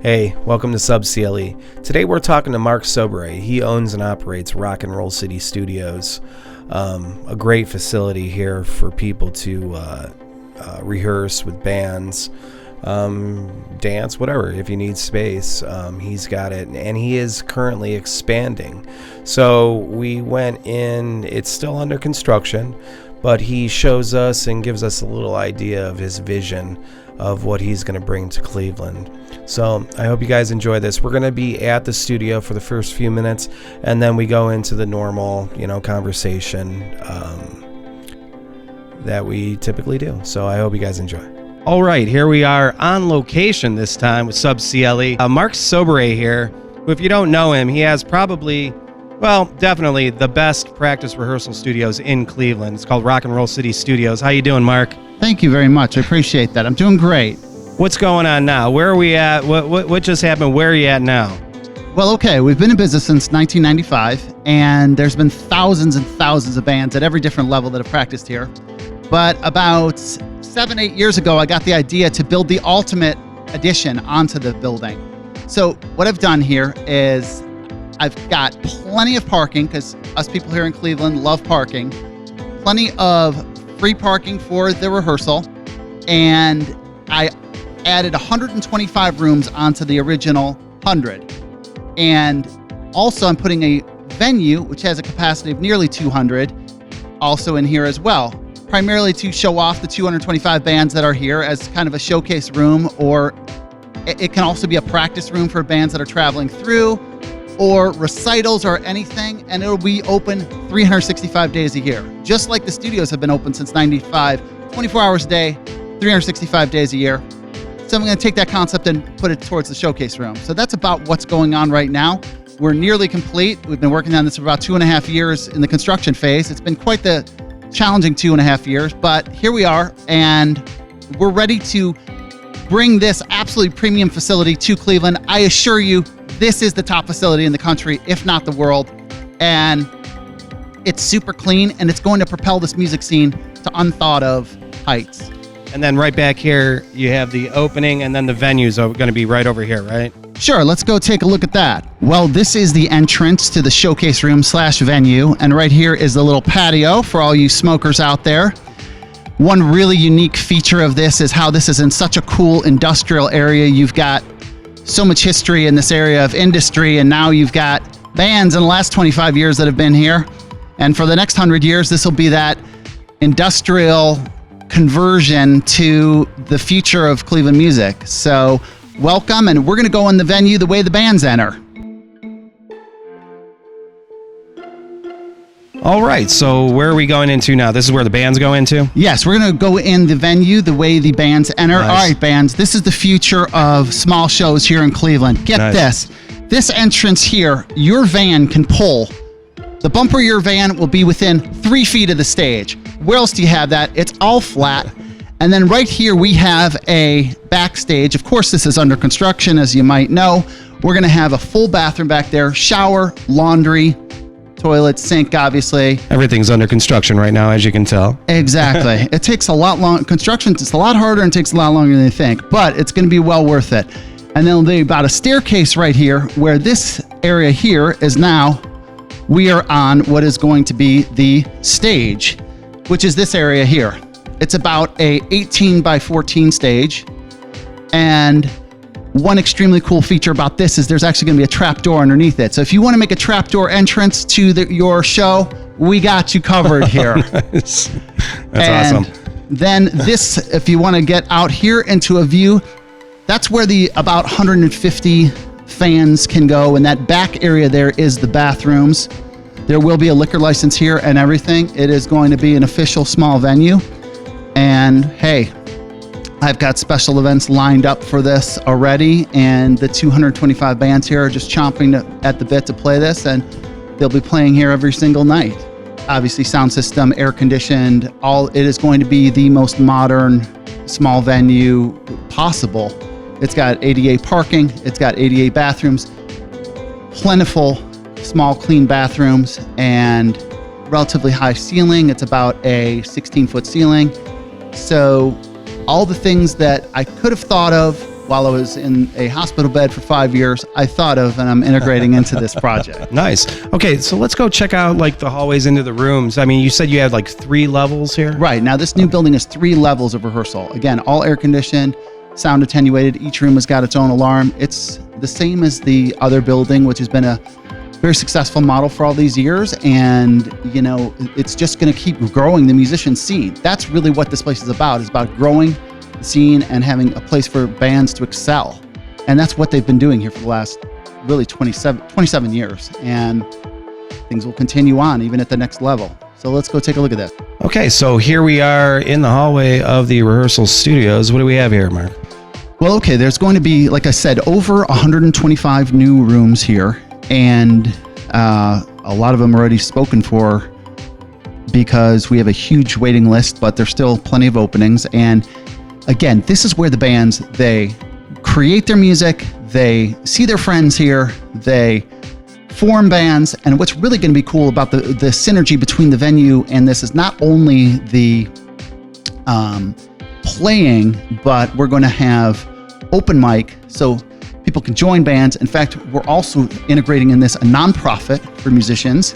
Hey, welcome to Sub-CLE. Today we're talking to Mark Soberay. He owns and operates Rock&Roll Studios, a great facility here for people to rehearse with bands, dance, whatever. If you need space, he's got it, and he is currently expanding. So we went in, it's still under construction, but he shows us and gives us a little idea of his vision of what he's going to bring to Cleveland. So I hope you guys enjoy this. We're going to be at the studio for the first few minutes, and then we go into the normal, conversation that we typically do. So I hope you guys enjoy. All right, here we are on location this time with Sub-CLE. Mark Soberay here, who, if you don't know him, he has definitely the best practice rehearsal studios in Cleveland. It's called Rock&Roll Studios. How you doing, Mark? Thank you very much. I appreciate that. I'm doing great. What's going on now? Where are we at? What just happened? Where are you at now? Well, okay, we've been in business since 1995, and there's been thousands and thousands of bands at every different level that have practiced here. But about 7-8 years ago, I got the idea to build the ultimate addition onto the building. So what I've done here is I've got plenty of parking, because us people here in Cleveland love parking, plenty of free parking for the rehearsal, and I added 125 rooms onto the original 100. And also I'm putting a venue, which has a capacity of nearly 200, also in here as well, primarily to show off the 225 bands that are here as kind of a showcase room, or it can also be a practice room for bands that are traveling through, or recitals or anything, and it'll be open 365 days a year. Just like the studios have been open since 95, 24 hours a day, 365 days a year. So I'm gonna take that concept and put it towards the showcase room. So that's about what's going on right now. We're nearly complete. We've been working on this for about 2.5 years in the construction phase. It's been quite the challenging 2.5 years, but here we are, and we're ready to bring this absolutely premium facility to Cleveland. I assure you, this is the top facility in the country, if not the world, and it's super clean, and it's going to propel this music scene to unthought of heights. And then right back here, you have the opening, and then the venues are going to be right over here, right? Sure, let's go take a look at that. Well, this is the entrance to the showcase room / venue, and right here is the little patio for all you smokers out there. One really unique feature of this is how this is in such a cool industrial area. You've got so much history in this area of industry, and now you've got bands in the last 25 years that have been here. And for the next 100 years, this will be that industrial conversion to the future of Cleveland music. So welcome, and we're gonna go in the venue the way the bands enter. All right, so where are we going into now? This is where the bands go into? Yes, we're going to go in the venue the way the bands enter. Nice. All right, bands, this is the future of small shows here in Cleveland. Get nice. This entrance here, your van can pull. The bumper of your van will be within 3 feet of the stage. Where else do you have that? It's all flat. And then right here we have a backstage. Of course, this is under construction, as you might know. We're going to have a full bathroom back there, shower, laundry, toilet, sink, obviously. Everything's under construction right now, as you can tell. Exactly. It takes a lot long. Construction is a lot harder and takes a lot longer than you think, but it's going to be well worth it. And then there'll be about a staircase right here, where this area here is now, we are on what is going to be the stage, which is this area here. It's about a 18 by 14 stage. And one extremely cool feature about this is there's actually going to be a trap door underneath it. So if you want to make a trapdoor entrance to your show, we got you covered here. Nice. That's awesome. Then this, if you want to get out here into a view, that's where the about 150 fans can go. And that back area there is the bathrooms. There will be a liquor license here and everything. It is going to be an official small venue. And hey, I've got special events lined up for this already, and the 225 bands here are just chomping at the bit to play this, and they'll be playing here every single night. Obviously, sound system, air conditioned, it is going to be the most modern small venue possible. It's got ADA parking, it's got ADA bathrooms, plentiful small clean bathrooms, and relatively high ceiling. It's about a 16-foot ceiling. So all the things that I could have thought of while I was in a hospital bed for 5 years, I thought of and I'm integrating into this project. Nice. Okay, so let's go check out like the hallways into the rooms. I mean, you said you had like 3 levels here? Right. Now, this new building is 3 levels of rehearsal. Again, all air conditioned, sound attenuated. Each room has got its own alarm. It's the same as the other building, which has been a very successful model for all these years. And, you know, it's just going to keep growing the musician scene. That's really what this place is about. It's about growing the scene and having a place for bands to excel. And that's what they've been doing here for the last really 27 years. And things will continue on even at the next level. So let's go take a look at that. Okay, so here we are in the hallway of the Rehearsal Studios. What do we have here, Mark? Well, okay, there's going to be, like I said, over 125 new rooms here. And a lot of them are already spoken for because we have a huge waiting list, but there's still plenty of openings. And again, this is where the bands, they create their music, they see their friends here, they form bands. And what's really going to be cool about the synergy between the venue and this is not only the playing, but we're going to have open mic. So people can join bands. In fact, we're also integrating in this a nonprofit for musicians.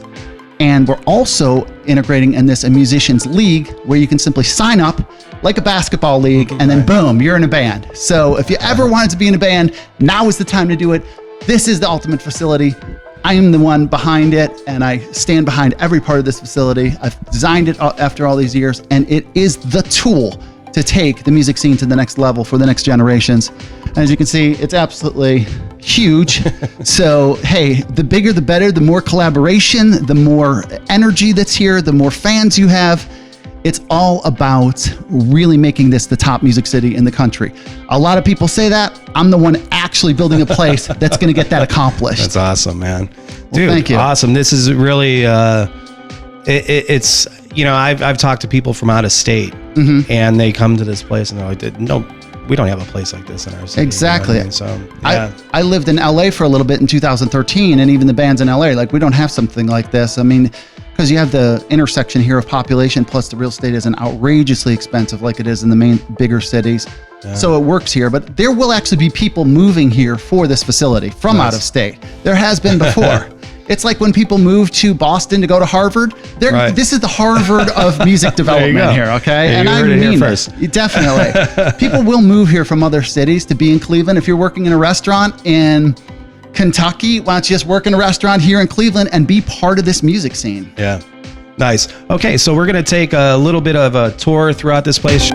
And we're also integrating in this a musicians league where you can simply sign up like a basketball league and then boom, you're in a band. So if you ever wanted to be in a band, now is the time to do it. This is the ultimate facility. I am the one behind it and I stand behind every part of this facility. I've designed it after all these years and it is the tool to take the music scene to the next level for the next generations. As you can see, it's absolutely huge. So, hey, the bigger the better, the more collaboration, the more energy that's here, the more fans you have. It's all about really making this the top music city in the country. A lot of people say that. I'm the one actually building a place that's going to get that accomplished. That's awesome, man. Dude, thank you. Awesome. This is really, it's, you know, I've talked to people from out of state and they come to this place and they're like, no, we don't have a place like this in our city. Exactly. You know what I mean? So, yeah. I lived in LA for a little bit in 2013 and even the bands in LA, like we don't have something like this. I mean, because you have the intersection here of population plus the real estate isn't outrageously expensive like it is in the main bigger cities. Yeah. So it works here, but there will actually be people moving here for this facility from out of state. There has been before. It's like when people move to Boston to go to Harvard. This is the Harvard of music development here, okay? Yeah, and I mean first. Definitely. People will move here from other cities to be in Cleveland. If you're working in a restaurant in Kentucky, why don't you just work in a restaurant here in Cleveland and be part of this music scene? Yeah, nice. Okay, so we're gonna take a little bit of a tour throughout this place.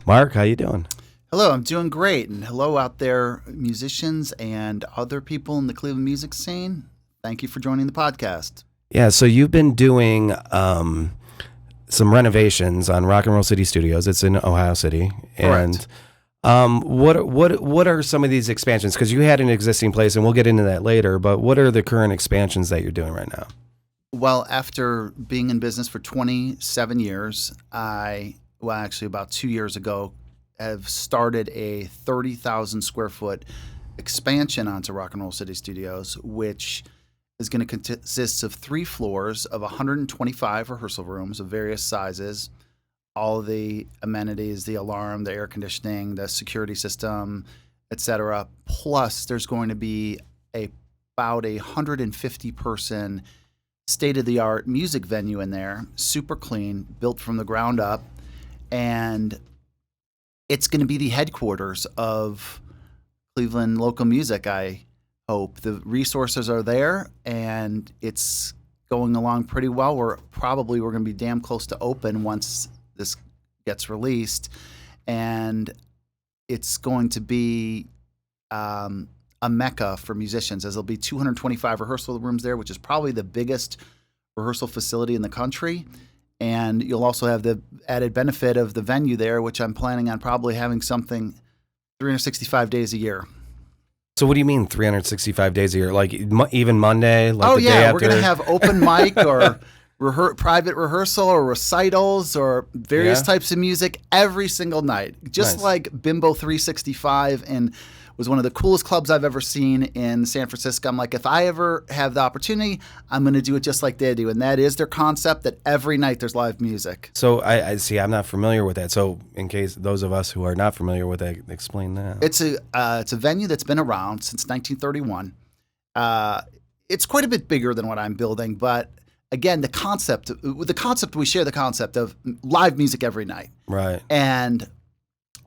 Mark, how you doing? Hello, I'm doing great. And hello out there, musicians and other people in the Cleveland music scene. Thank you for joining the podcast. Yeah, so you've been doing some renovations on Rock and Roll City Studios. It's in Ohio City. Correct. And what are some of these expansions? Because you had an existing place, and we'll get into that later, but what are the current expansions that you're doing right now? Well, after being in business for 27 years, actually about 2 years ago, have started a 30,000 square foot expansion onto Rock and Roll City Studios, which is going to consist of 3 floors of 125 rehearsal rooms of various sizes, all of the amenities, the alarm, the air conditioning, the security system, etc. Plus, there's going to be about a 150 person state-of-the-art music venue in there, super clean, built from the ground up, and it's going to be the headquarters of Cleveland local music, I hope. The resources are there, and it's going along pretty well. We're going to be damn close to open once this gets released, and it's going to be a mecca for musicians, as there'll be 225 rehearsal rooms there, which is probably the biggest rehearsal facility in the country. And you'll also have the added benefit of the venue there, which I'm planning on probably having something 365 days a year. So what do you mean 365 days a year? Like even Monday? Like oh, the yeah. day after? We're going to have open mic or private rehearsal or recitals or various types of music every single night. Just like Bimbo 365 and was one of the coolest clubs I've ever seen in San Francisco. I'm like, if I ever have the opportunity, I'm going to do it just like they do. And that is their concept, that every night there's live music. So I see, I'm not familiar with that. So in case those of us who are not familiar with that, explain that. It's a venue that's been around since 1931. It's quite a bit bigger than what I'm building, but again, we share the concept of live music every night. Right. And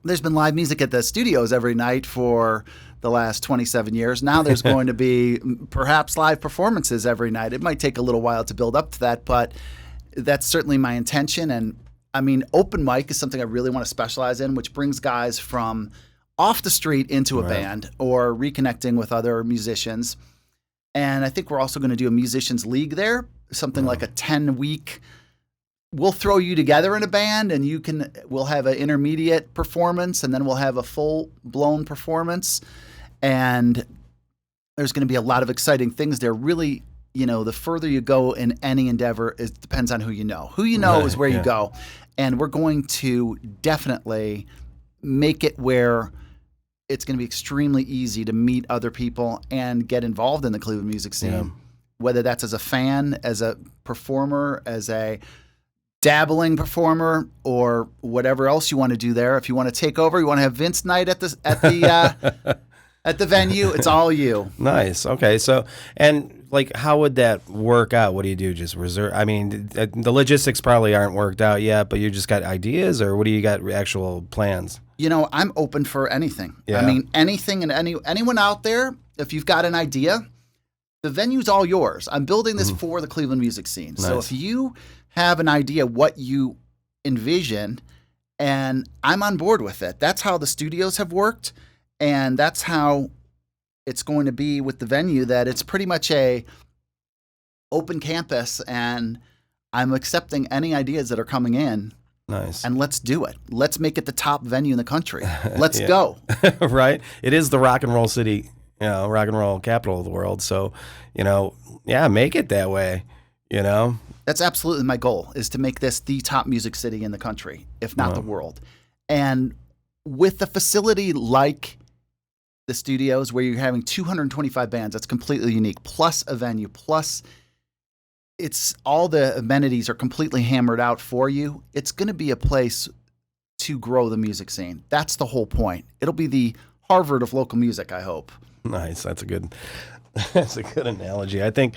there's been live music at the studios every night for the last 27 years. Now there's going to be perhaps live performances every night. It might take a little while to build up to that, but that's certainly my intention. And I mean, open mic is something I really want to specialize in, which brings guys from off the street into a band or reconnecting with other musicians. And I think we're also going to do a musicians league there, something like a 10-week. We'll throw you together in a band, and we'll have an intermediate performance, and then we'll have a full-blown performance. And there's going to be a lot of exciting things there. Really, the further you go in any endeavor, it depends on who you know. Who you know is where you go. And we're going to definitely make it where it's going to be extremely easy to meet other people and get involved in the Cleveland music scene, whether that's as a fan, as a performer, as a dabbling performer, or whatever else you want to do there. If you want to take over, you want to have Vince night at the venue, it's all you. Nice. Okay. So, and like, how would that work out? What do you do? Just reserve? I mean, the logistics probably aren't worked out yet, but you just got ideas, or what do you got actual plans? I'm open for anything. Yeah. I mean, anything and anyone out there, if you've got an idea, the venue's all yours. I'm building this for the Cleveland music scene. Nice. So if you have an idea what you envision, and I'm on board with it. That's how the studios have worked, and that's how it's going to be with the venue, that it's pretty much a open campus, and I'm accepting any ideas that are coming in. Nice. And let's do it. Let's make it the top venue in the country. Let's go. Right? It is the rock and roll city, rock and roll capital of the world. So, make it that way, That's absolutely my goal, is to make this the top music city in the country, if not the world. And with a facility like the studios, where you're having 225 bands, that's completely unique, plus a venue, plus it's all the amenities are completely hammered out for you. It's going to be a place to grow the music scene. That's the whole point. It'll be the Harvard of local music, I hope. Nice. That's a good analogy. I think,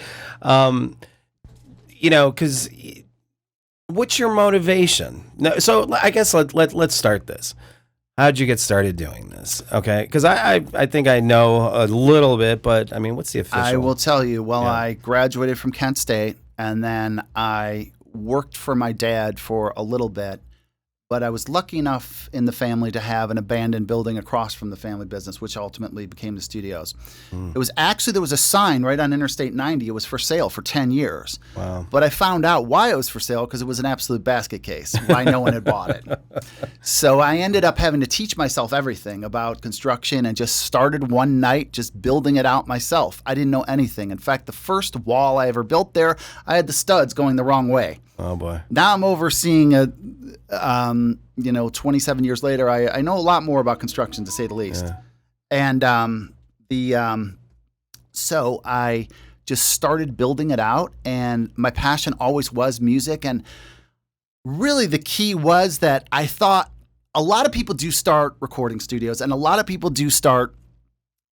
because what's your motivation? No, so I guess let's start this. How'd you get started doing this? Okay, because I think I know a little bit, but I mean, what's the official? I will tell you. Well, I graduated from Kent State, and then I worked for my dad for a little bit. But I was lucky enough in the family to have an abandoned building across from the family business, which ultimately became the studios. It was actually, there was a sign right on Interstate 90. It was for sale for 10 years. Wow. But I found out why it was for sale, because it was an absolute basket case. Why no one had bought it. So I ended up having to teach myself everything about construction, and just started one night just building it out myself. I didn't know anything. In fact, the first wall I ever built there, I had the studs going the wrong way. Oh, boy. Now I'm overseeing 27 years later, I know a lot more about construction, to say the least. Yeah. And so I just started building it out, and my passion always was music. And really the key was that I thought a lot of people do start recording studios, and a lot of people do start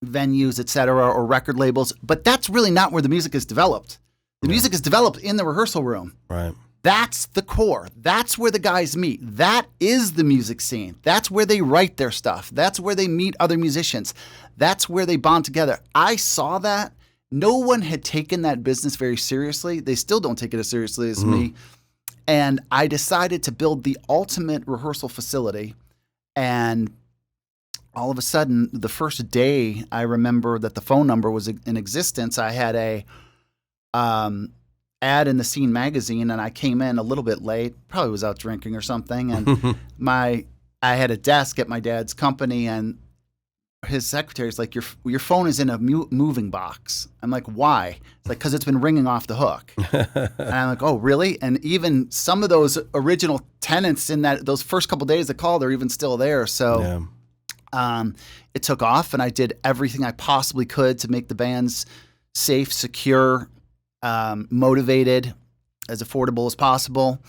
venues, et cetera, or record labels, but that's really not where the music is developed. The music is developed in the rehearsal room. Right. That's the core. That's where the guys meet. That is the music scene. That's where they write their stuff. That's where they meet other musicians. That's where they bond together. I saw that. No one had taken that business very seriously. They still don't take it as seriously as me. And I decided to build the ultimate rehearsal facility. And all of a sudden, the first day I remember that the phone number was in existence, I had a ad in the Scene magazine, and I came in a little bit late, probably was out drinking or something, and I had a desk at my dad's company, and his secretary's like, your phone is in a moving box. I'm like, why? It's like, because it's been ringing off the hook. And I'm like, oh, really? And even some of those original tenants in those first couple days that called are even still there. So it took off, and I did everything I possibly could to make the bands safe, secure, motivated, as affordable as possible.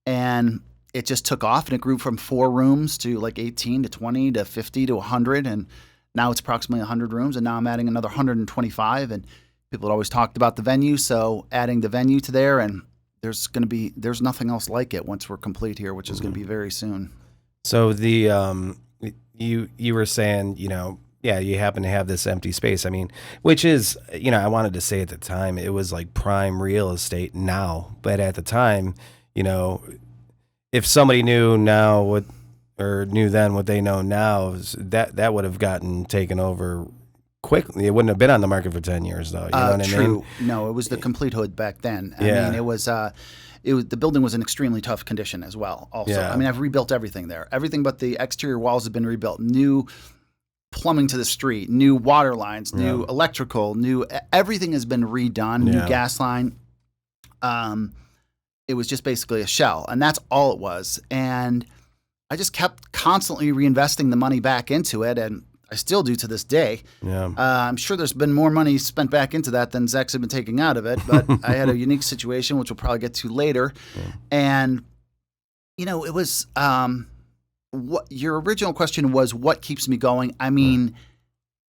And it just took off, and it grew from 4 rooms to like 18 to 20 to 50 to 100. And now it's approximately 100 rooms. And now I'm adding another 125. And people had always talked about the venue. So adding the venue to there, and there's nothing else like it once we're complete here, which is going to be very soon. So the, you were saying, you happen to have this empty space. I mean, which is, I wanted to say at the time, it was like prime real estate now. But at the time, if somebody knew now knew then what they know now, that would have gotten taken over quickly. It wouldn't have been on the market for 10 years, though. You know what I mean? No, it was the complete hood back then. I mean, it was the building was in extremely tough condition as well. Also, I mean, I've rebuilt everything there. Everything but the exterior walls have been rebuilt. New plumbing to the street, new water lines, new electrical, everything has been redone, new gas line. It was just basically a shell, and that's all it was. And I just kept constantly reinvesting the money back into it, and I still do to this day. I'm sure there's been more money spent back into that than Zach's have been taking out of it, but I had a unique situation, which we'll probably get to later. And, it was what your original question was, what keeps me going? I mean,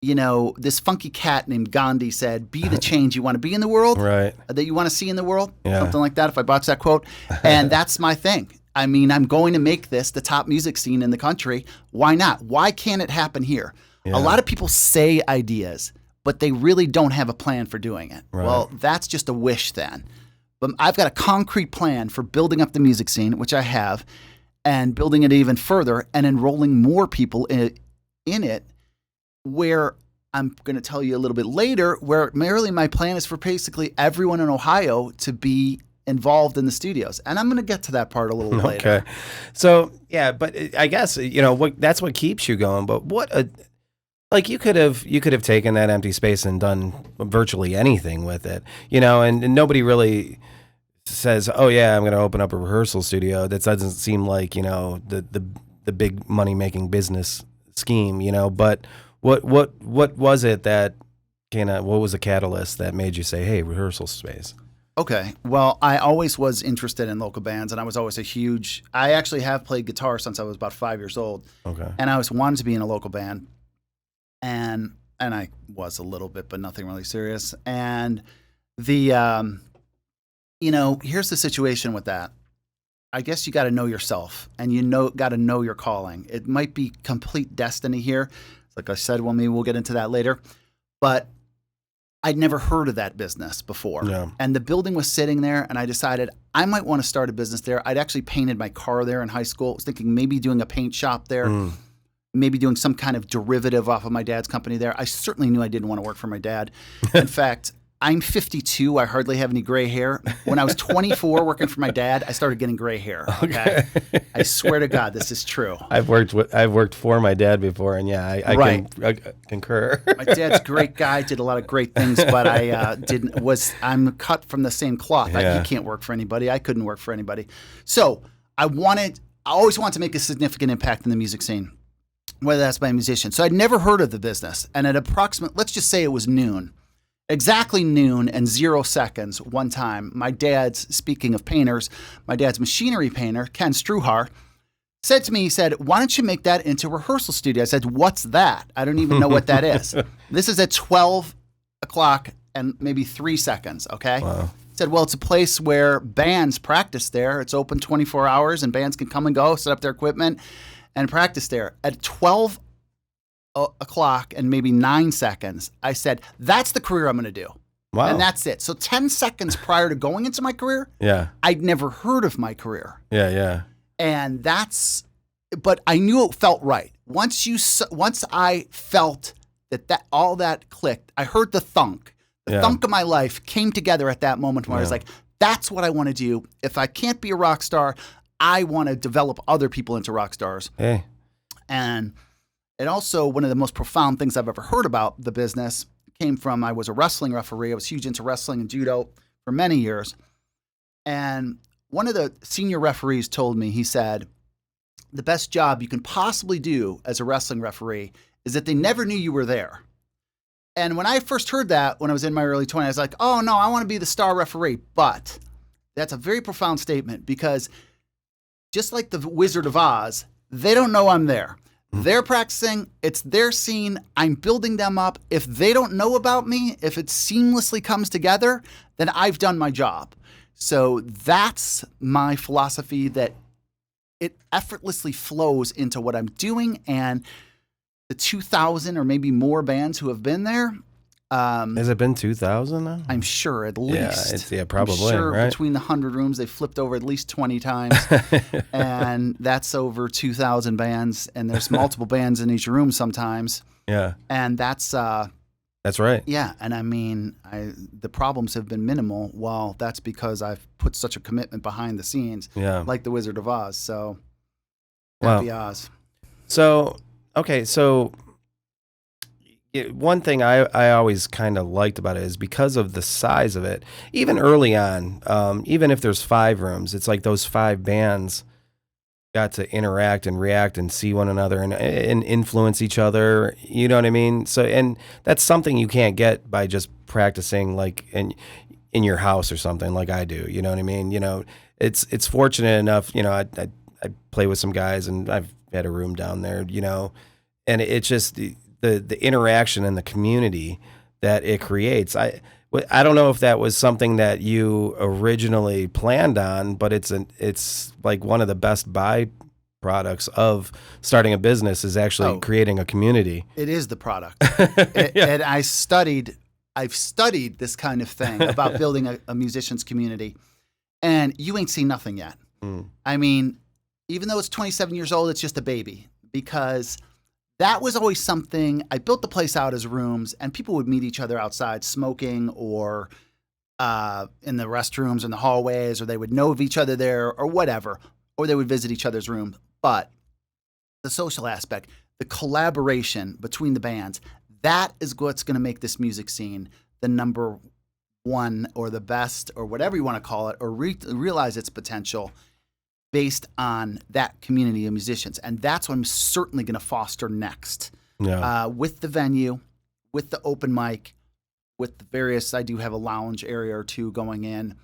this funky cat named Gandhi said, be the change you want to be in the world, that you want to see in the world, something like that, if I botched that quote. And that's my thing. I mean, I'm going to make this the top music scene in the country. Why not? Why can't it happen here? A lot of people say ideas, but they really don't have a plan for doing it. Well, that's just a wish then. But I've got a concrete plan for building up the music scene, which I have, and building it even further and enrolling more people in it, where I'm going to tell you a little bit later, where merely my plan is for basically everyone in Ohio to be involved in the studios. And I'm going to get to that part a little later. Okay. So, but I guess, that's what keeps you going. But you could have taken that empty space and done virtually anything with it, and nobody really says, oh yeah, I'm going to open up a rehearsal studio. That doesn't seem like, the big money making business scheme, but what was it that what was the catalyst that made you say, hey, rehearsal space? Okay. Well, I always was interested in local bands, and I was always I actually have played guitar since I was about 5 years old. Okay. And I always wanted to be in a local band. And I was a little bit, but nothing really serious. And the, here's the situation with that. I guess you got to know yourself, and got to know your calling. It might be complete destiny here. Like I said, maybe we'll get into that later. But I'd never heard of that business before. Yeah. And the building was sitting there, and I decided I might want to start a business there. I'd actually painted my car there in high school. I was thinking maybe doing a paint shop there, maybe doing some kind of derivative off of my dad's company there. I certainly knew I didn't want to work for my dad. In fact, I'm 52. I hardly have any gray hair. When I was 24 working for my dad, I started getting gray hair. Okay. I swear to God, this is true. I've worked for my dad before, and I concur. My dad's a great guy, did a lot of great things, but I'm cut from the same cloth. He can't work for anybody. I couldn't work for anybody. So I always wanted to make a significant impact in the music scene, whether that's by a musician. So I'd never heard of the business. And at let's just say it was noon. Exactly noon and 0 seconds one time, speaking of painters, my dad's machinery painter, Ken Struhar, said to me, he said, why don't you make that into a rehearsal studio? I said, what's that? I don't even know what that is. This is at 12 o'clock and maybe 3 seconds, okay? Wow. Said, well, it's a place where bands practice there. It's open 24 hours, and bands can come and go, set up their equipment, and practice there. At 12 o'clock and maybe 9 seconds, I said, that's the career I'm going to do. Wow. And that's it. So 10 seconds prior to going into my career, I'd never heard of my career. Yeah. And but I knew it felt right. Once I felt that all that clicked, I heard the thunk. The thunk of my life came together at that moment where I was like, that's what I want to do. If I can't be a rock star, I want to develop other people into rock stars. Hey. And it also, one of the most profound things I've ever heard about the business came from, I was a wrestling referee. I was huge into wrestling and judo for many years. And one of the senior referees told me, he said, the best job you can possibly do as a wrestling referee is that they never knew you were there. And when I first heard that, when I was in my early 20s, I was like, oh, no, I want to be the star referee. But that's a very profound statement, because just like the Wizard of Oz, they don't know I'm there. They're practicing. It's their scene. I'm building them up. If they don't know about me, if it seamlessly comes together, then I've done my job. So that's my philosophy, that it effortlessly flows into what I'm doing. And the 2,000 or maybe more bands who have been there. Has it been 2,000 now? I'm sure, at least. Probably. I'm sure right? Between the 100 rooms, they've flipped over at least 20 times. And that's over 2,000 bands. And there's multiple bands in each room sometimes. Yeah. And that's right. Yeah. And I mean, the problems have been minimal. Well, that's because I've put such a commitment behind the scenes. Yeah. Like the Wizard of Oz. So, wow. Happy Oz. So, okay, so one thing I always kind of liked about it is because of the size of it, even early on, even if there's 5 rooms, it's like those 5 bands got to interact and react and see one another and influence each other. You know what I mean? So, and that's something you can't get by just practicing like in your house or something like I do. You know what I mean? You know, it's fortunate enough, you know, I play with some guys and I've had a room down there, you know, and it's just the interaction and the community that it creates. I don't know if that was something that you originally planned on, but it's like one of the best byproducts of starting a business is actually creating a community. It is the product. And I've studied this kind of thing about building a musician's community, and you ain't seen nothing yet. I mean, even though it's 27 years old, it's just a baby, because that was always something. I built the place out as rooms, and people would meet each other outside smoking, or in the restrooms, in the hallways, or they would know of each other there or whatever, or they would visit each other's room. But the social aspect, the collaboration between the bands, that is what's going to make this music scene the number one or the best or whatever you want to call it, or realize its potential based on that community of musicians. And that's what I'm certainly going to foster next. With the venue, with the open mic, with the various, I do have a lounge area or 2 going in.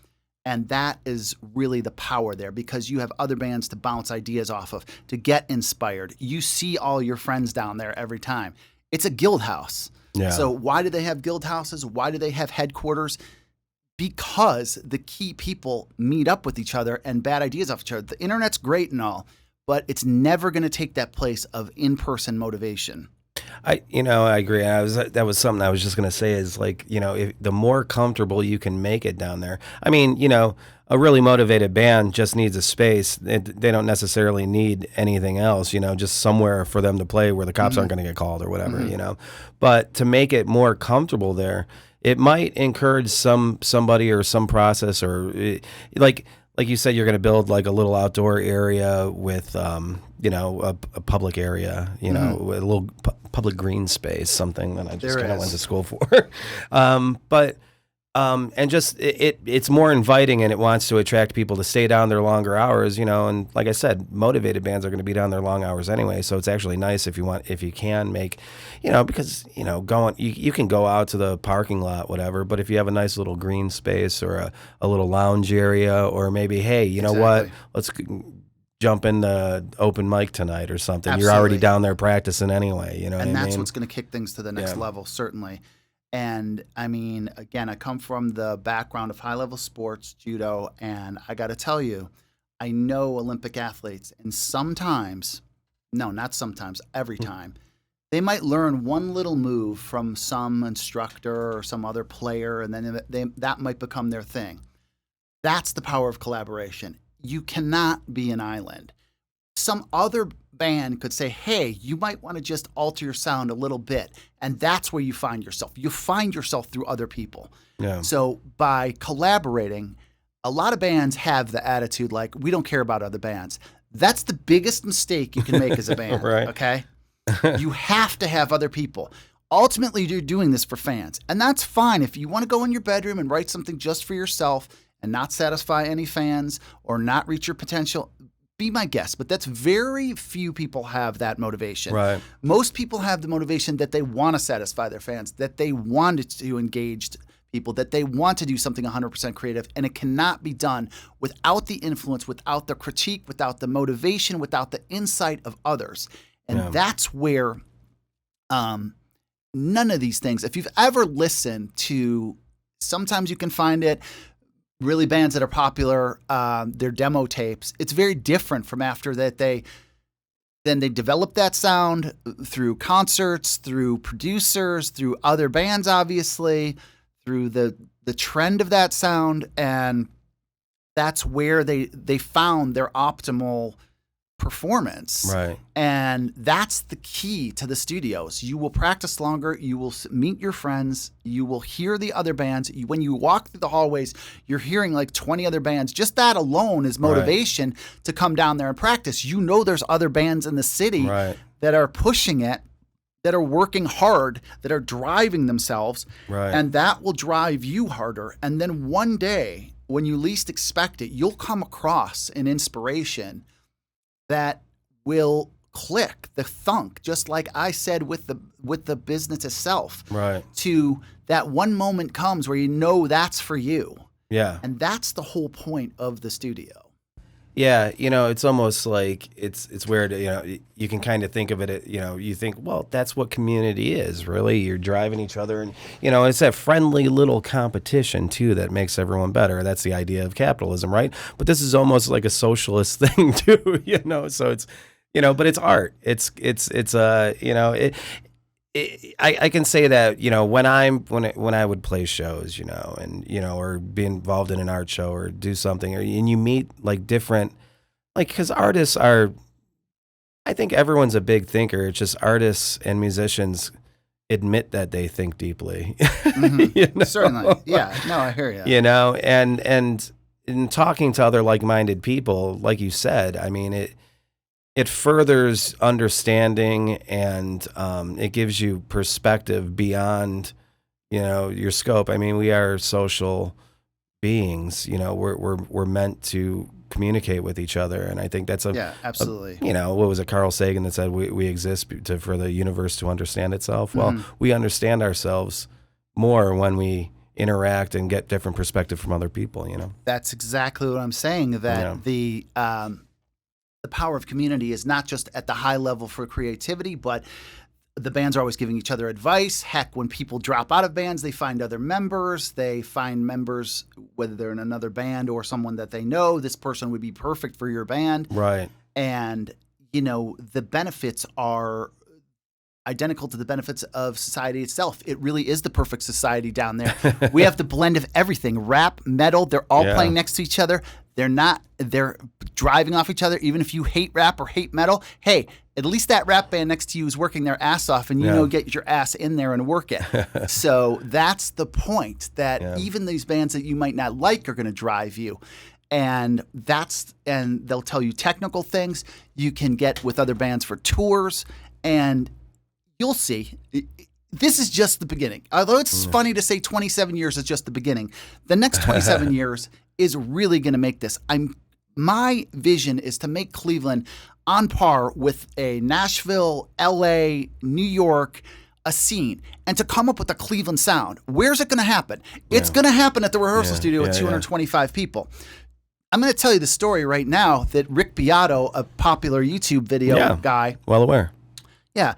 And that is really the power there, because you have other bands to bounce ideas off of, to get inspired. You see all your friends down there every time. It's a guild house. Yeah. So why do they have guild houses? Why do they have headquarters? Because the key people meet up with each other and bad ideas off each other. The internet's great and all, but it's never going to take that place of in-person motivation. I agree. That was something I was just going to say is like, you know, if the more comfortable you can make it down there. I mean, you know, a really motivated band just needs a space. They don't necessarily need anything else, you know, just somewhere for them to play where the cops aren't going to get called or whatever, you know. But to make it more comfortable there, it might encourage somebody or some process, or like you said, you're going to build like a little outdoor area with, you know, a public area, you know, a little public green space, something that I just kind of went to school for. And just it's more inviting, and it wants to attract people to stay down there longer hours, you know. And like I said, motivated bands are going to be down there long hours anyway. So it's actually nice if you can make, you know, because, you know, you can go out to the parking lot, whatever. But if you have a nice little green space or a little lounge area, or maybe, hey, you know what, let's jump in the open mic tonight or something. Absolutely. You're already down there practicing anyway, you know what I mean? And that's what's going to kick things to the next level, certainly. And I mean, again, I come from the background of high level sports, judo, and I got to tell you, I know Olympic athletes, and sometimes, no, not sometimes, every time, they might learn one little move from some instructor or some other player, and then that might become their thing. That's the power of collaboration. You cannot be an island. Some other band could say, hey, you might want to just alter your sound a little bit. And that's where you find yourself. You find yourself through other people. Yeah. So by collaborating, a lot of bands have the attitude like, we don't care about other bands. That's the biggest mistake you can make as a band. Right. Okay? You have to have other people. Ultimately, you're doing this for fans. And that's fine. If you want to go in your bedroom and write something just for yourself and not satisfy any fans or not reach your potential, be my guest. But that's very few people have that motivation. Right. Most people have the motivation that they want to satisfy their fans, that they want to engage people, that they want to do something 100% creative, and it cannot be done without the influence, without the critique, without the motivation, without the insight of others. And that's where none of these things, if you've ever listened to, sometimes you can find it, really bands that are popular, their demo tapes, it's very different from after that they develop that sound through concerts, through producers, through other bands, obviously, through the trend of that sound. And that's where they found their optimal performance. Right. And that's the key to the studios. You will practice longer. You will meet your friends. You will hear the other bands. When you walk through the hallways, you're hearing like 20 other bands. Just that alone is motivation to come down there and practice. You know there's other bands in the city that are pushing it, that are working hard, that are driving themselves. Right. And that will drive you harder. And then one day, when you least expect it, you'll come across an inspiration that will click, the thunk, just like I said with the business itself. Right. To that one moment comes where you know that's for you. Yeah. And that's the whole point of the studio. Yeah, it's almost like it's weird, you can kind of think of it, you think, well, that's what community is, really. You're driving each other, and, it's that friendly little competition, too, that makes everyone better. That's the idea of capitalism, right? But this is almost like a socialist thing, too, so it's, but it's art. I can say that, when I would play shows, and, or be involved in an art show or do something, and you meet like different, because artists are, I think everyone's a big thinker. It's just artists and musicians admit that they think deeply. Mm-hmm. Certainly. Yeah. No, I hear you. And in talking to other like-minded people, like you said, I mean, it furthers understanding, and it gives you perspective beyond, your scope. I mean, we are social beings. We're meant to communicate with each other, and I think that's absolutely. What was it, Carl Sagan that said we exist for the universe to understand itself? Well, we understand ourselves more when we interact and get different perspective from other people. That's exactly what I'm saying. That the power of community is not just at the high level for creativity, but the bands are always giving each other advice. Heck, when people drop out of bands, they find other members. They find members, whether they're in another band or someone that they know, this person would be perfect for your band. Right. And, the benefits are identical to the benefits of society itself. It really is the perfect society down there. We have the blend of everything, rap, metal, they're all playing next to each other. They're driving off each other. Even if you hate rap or hate metal, hey, at least that rap band next to you is working their ass off, and get your ass in there and work it. So that's the point, that even these bands that you might not like are going to drive you. And they'll tell you technical things you can get with other bands for tours, and you'll see. This is just the beginning. Although it's funny to say 27 years is just the beginning, the next 27 years is really going to make this. My vision is to make Cleveland on par with a Nashville, LA, New York, a scene, and to come up with a Cleveland sound. Where's it going to happen? It's going to happen at the Rehearsal Studio with 225 people. I'm going to tell you the story right now that Rick Beato, a popular YouTube video guy. Well aware. Yeah.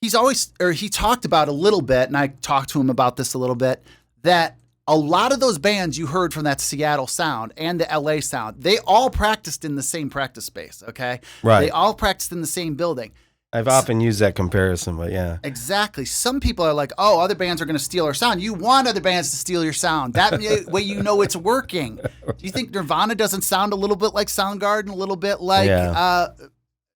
he talked about a little bit, and I talked to him about this a little bit, that a lot of those bands you heard from that Seattle sound and the LA sound, they all practiced in the same practice space, okay? Right. They all practiced in the same building. I've often used that comparison, but yeah. Exactly. Some people are like, oh, other bands are going to steal our sound. You want other bands to steal your sound. That way you know it's working. Do you think Nirvana doesn't sound a little bit like Soundgarden, a little bit like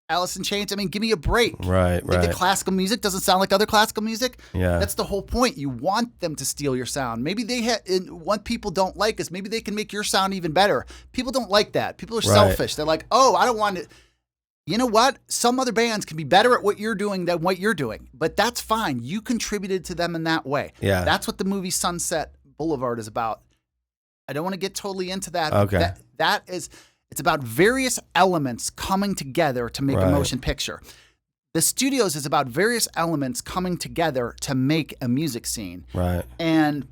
Alice in Chains? I mean, give me a break. Right. The classical music doesn't sound like other classical music. Yeah. That's the whole point. You want them to steal your sound. Maybe what people don't like is maybe they can make your sound even better. People don't like that. People are selfish. They're like, oh, I don't want it. You know what? Some other bands can be better at what you're doing than what you're doing, but that's fine. You contributed to them in that way. Yeah. That's what the movie Sunset Boulevard is about. I don't want to get totally into that. Okay. It's about various elements coming together to make a motion picture. The Studios is about various elements coming together to make a music scene. Right. And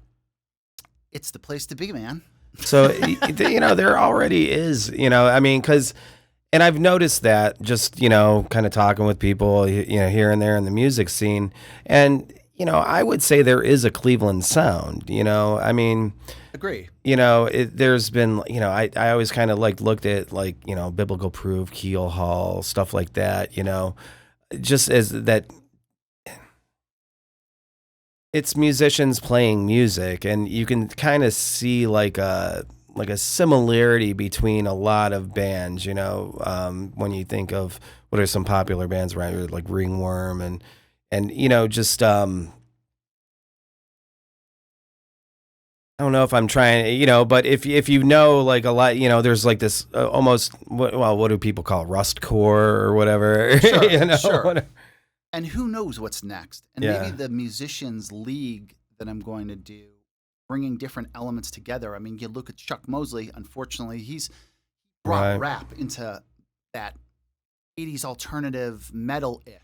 it's the place to be, man. So, there already is, I mean, and I've noticed that just, kind of talking with people, here and there in the music scene. And, I would say there is a Cleveland sound, I mean. Agree. There's been, I always kind of looked at Biblical Proof, Keel Hall, stuff like that, just as that it's musicians playing music, and you can kind of see like a similarity between a lot of bands, when you think of what are some popular bands around here, like Ringworm and just I don't know if I'm trying, but if like a lot, there's like this almost, what do people call it? Rustcore or whatever? Sure, sure. And who knows what's next? And maybe the Musicians League that I'm going to do, bringing different elements together. I mean, you look at Chuck Mosley, unfortunately, he's brought rap into that 80s alternative metal-ish.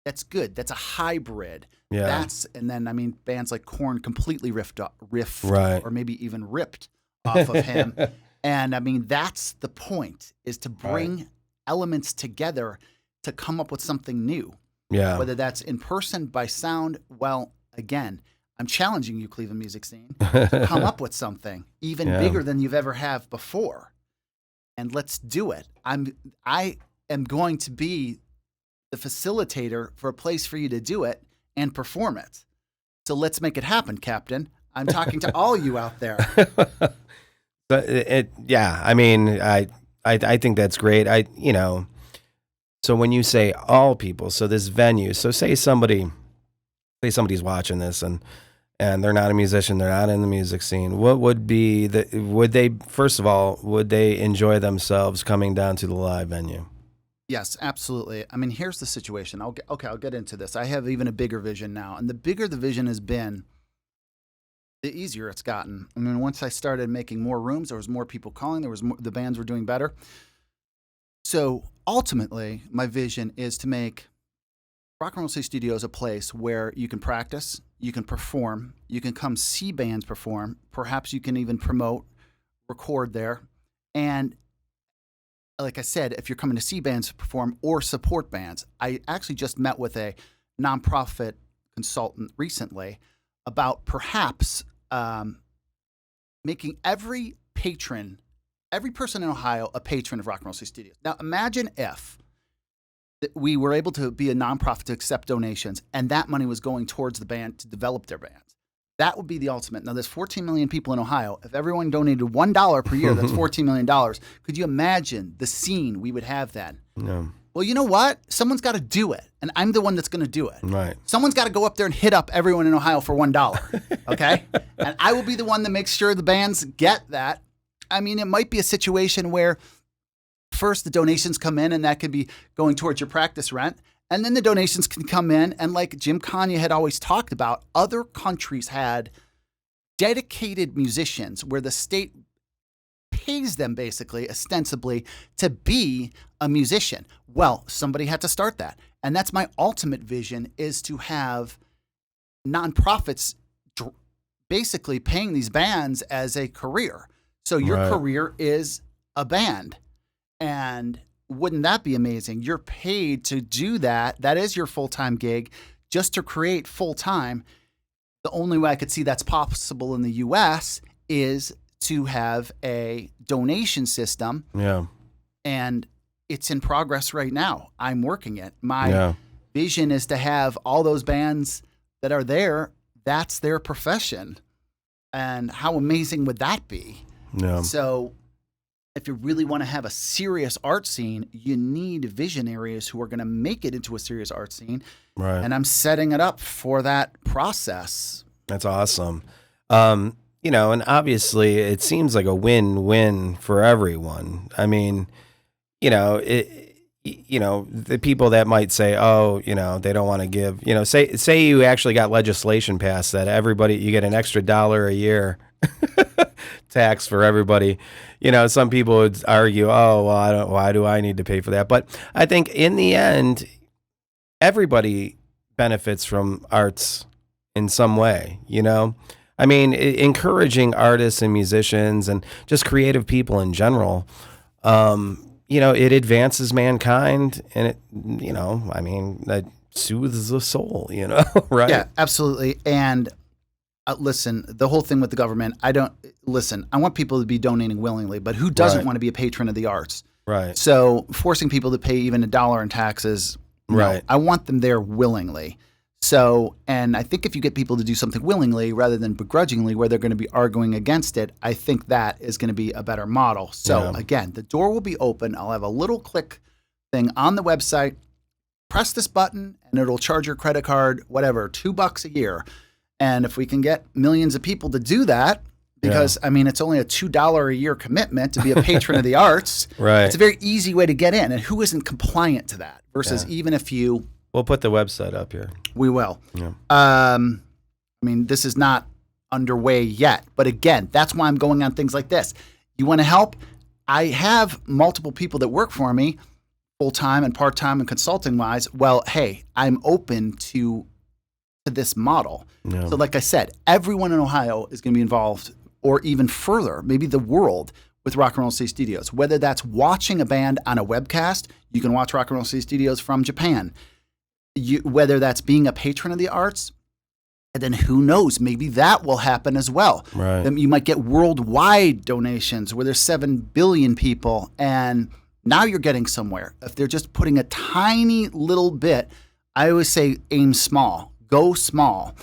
That's good. That's a hybrid. Yeah. And then, I mean, bands like Korn completely riffed or maybe even ripped off of him. And I mean, that's the point, is to bring elements together to come up with something new. Yeah. Whether that's in person, by sound, well, again, I'm challenging you, Cleveland music scene, to come up with something even bigger than you've ever have before. And let's do it. I am going to be the facilitator for a place for you to do it and perform it. So let's make it happen, Captain. I'm talking to all you out there. I mean, I think that's great. So when you say all people, so this venue, so say somebody's watching this and they're not a musician, they're not in the music scene. What would be would they enjoy themselves coming down to the live venue? Yes, absolutely. I mean, here's the situation. I'll get into this. I have even a bigger vision now. And the bigger the vision has been, the easier it's gotten. I mean, once I started making more rooms, there was more people calling, the bands were doing better. So ultimately, my vision is to make Rock and Roll City Studios a place where you can practice, you can perform, you can come see bands perform, perhaps you can even promote, record there. And like I said, if you're coming to see bands perform or support bands, I actually just met with a nonprofit consultant recently about perhaps making every person in Ohio a patron of Rock and Roll City Studios. Now, imagine if we were able to be a nonprofit to accept donations, and that money was going towards the band to develop their bands. That would be the ultimate. Now, there's 14 million people in Ohio. If everyone donated $1 per year, that's $14 million. Could you imagine the scene we would have then? No. Well, you know what? Someone's got to do it, and I'm the one that's going to do it. Right. Someone's got to go up there and hit up everyone in Ohio for $1, okay? And I will be the one that makes sure the bands get that. I mean, it might be a situation where first the donations come in, and that could be going towards your practice rent. And then the donations can come in, and like Jim Kanye had always talked about, other countries had dedicated musicians where the state pays them basically, ostensibly, to be a musician. Well, somebody had to start that. And that's my ultimate vision, is to have nonprofits basically paying these bands as a career. So your career is a band. And wouldn't that be amazing? You're paid to do that. That is your full-time gig, just to create full time, the only way I could see that's possible in the U.S. is to have a donation system. Yeah. And it's in progress right now. I'm working it. My vision is to have all those bands that are there, that's their profession. And how amazing would that be? Yeah. So if you really want to have a serious art scene, you need visionaries who are going to make it into a serious art scene. Right. And I'm setting it up for that process. That's awesome. You know, and obviously it seems like a win-win for everyone. I mean, you know, the people that might say, oh, you know, they don't want to give, you know, say you actually got legislation passed that everybody, you get an extra $1 a year tax for everybody. You know, some people would argue, oh, well, why do I need to pay for that? But I think in the end, everybody benefits from arts in some way, you know? I mean, encouraging artists and musicians and just creative people in general, you know, it advances mankind, and it, you know, I mean, that soothes the soul, you know, right? Yeah, absolutely. And listen, the whole thing with the government, I want people to be donating willingly, but who doesn't want to be a patron of the arts? Right. So forcing people to pay even $1 in taxes, no, right. I want them there willingly. So, and I think if you get people to do something willingly rather than begrudgingly, where they're going to be arguing against it, I think that is going to be a better model. So again, the door will be open. I'll have a little click thing on the website. Press this button and it'll charge your credit card, whatever, $2 a year. And if we can get millions of people to do that, because I mean, it's only a $2 a year commitment to be a patron of the arts. Right. It's a very easy way to get in. And who isn't compliant to that versus even if you... We'll put the website up here. We will. Yeah. I mean, this is not underway yet. But again, that's why I'm going on things like this. You want to help? I have multiple people that work for me, full-time and part-time and consulting-wise. Well, hey, I'm open to this model. Yeah. So like I said, everyone in Ohio is going to be involved, or even further, maybe the world, with Rock and Roll City Studios. Whether that's watching a band on a webcast, you can watch Rock and Roll City Studios from Japan. Whether that's being a patron of the arts, and then who knows, maybe that will happen as well. Right. Then you might get worldwide donations where there's 7 billion people, and now you're getting somewhere. If they're just putting a tiny little bit, I always say aim small, go small,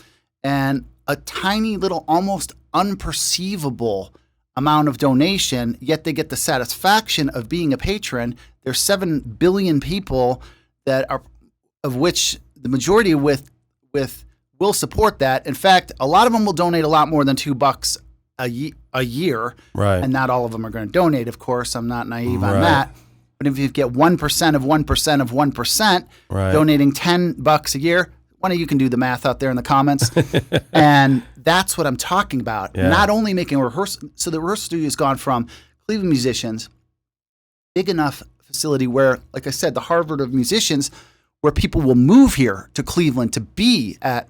and a tiny little, almost unperceivable amount of donation, yet they get the satisfaction of being a patron. There's 7 billion people that are, of which the majority with will support that. In fact, a lot of them will donate a lot more than $2 a year. Right. And not all of them are going to donate, of course. I'm not naive on that. But if you get 1% of 1% of 1% donating $10 a year, one of you can do the math out there in the comments. And that's what I'm talking about. Yeah. Not only making a rehearsal. So the rehearsal studio has gone from Cleveland musicians, big enough facility where, like I said, the Harvard of musicians, where people will move here to Cleveland to be at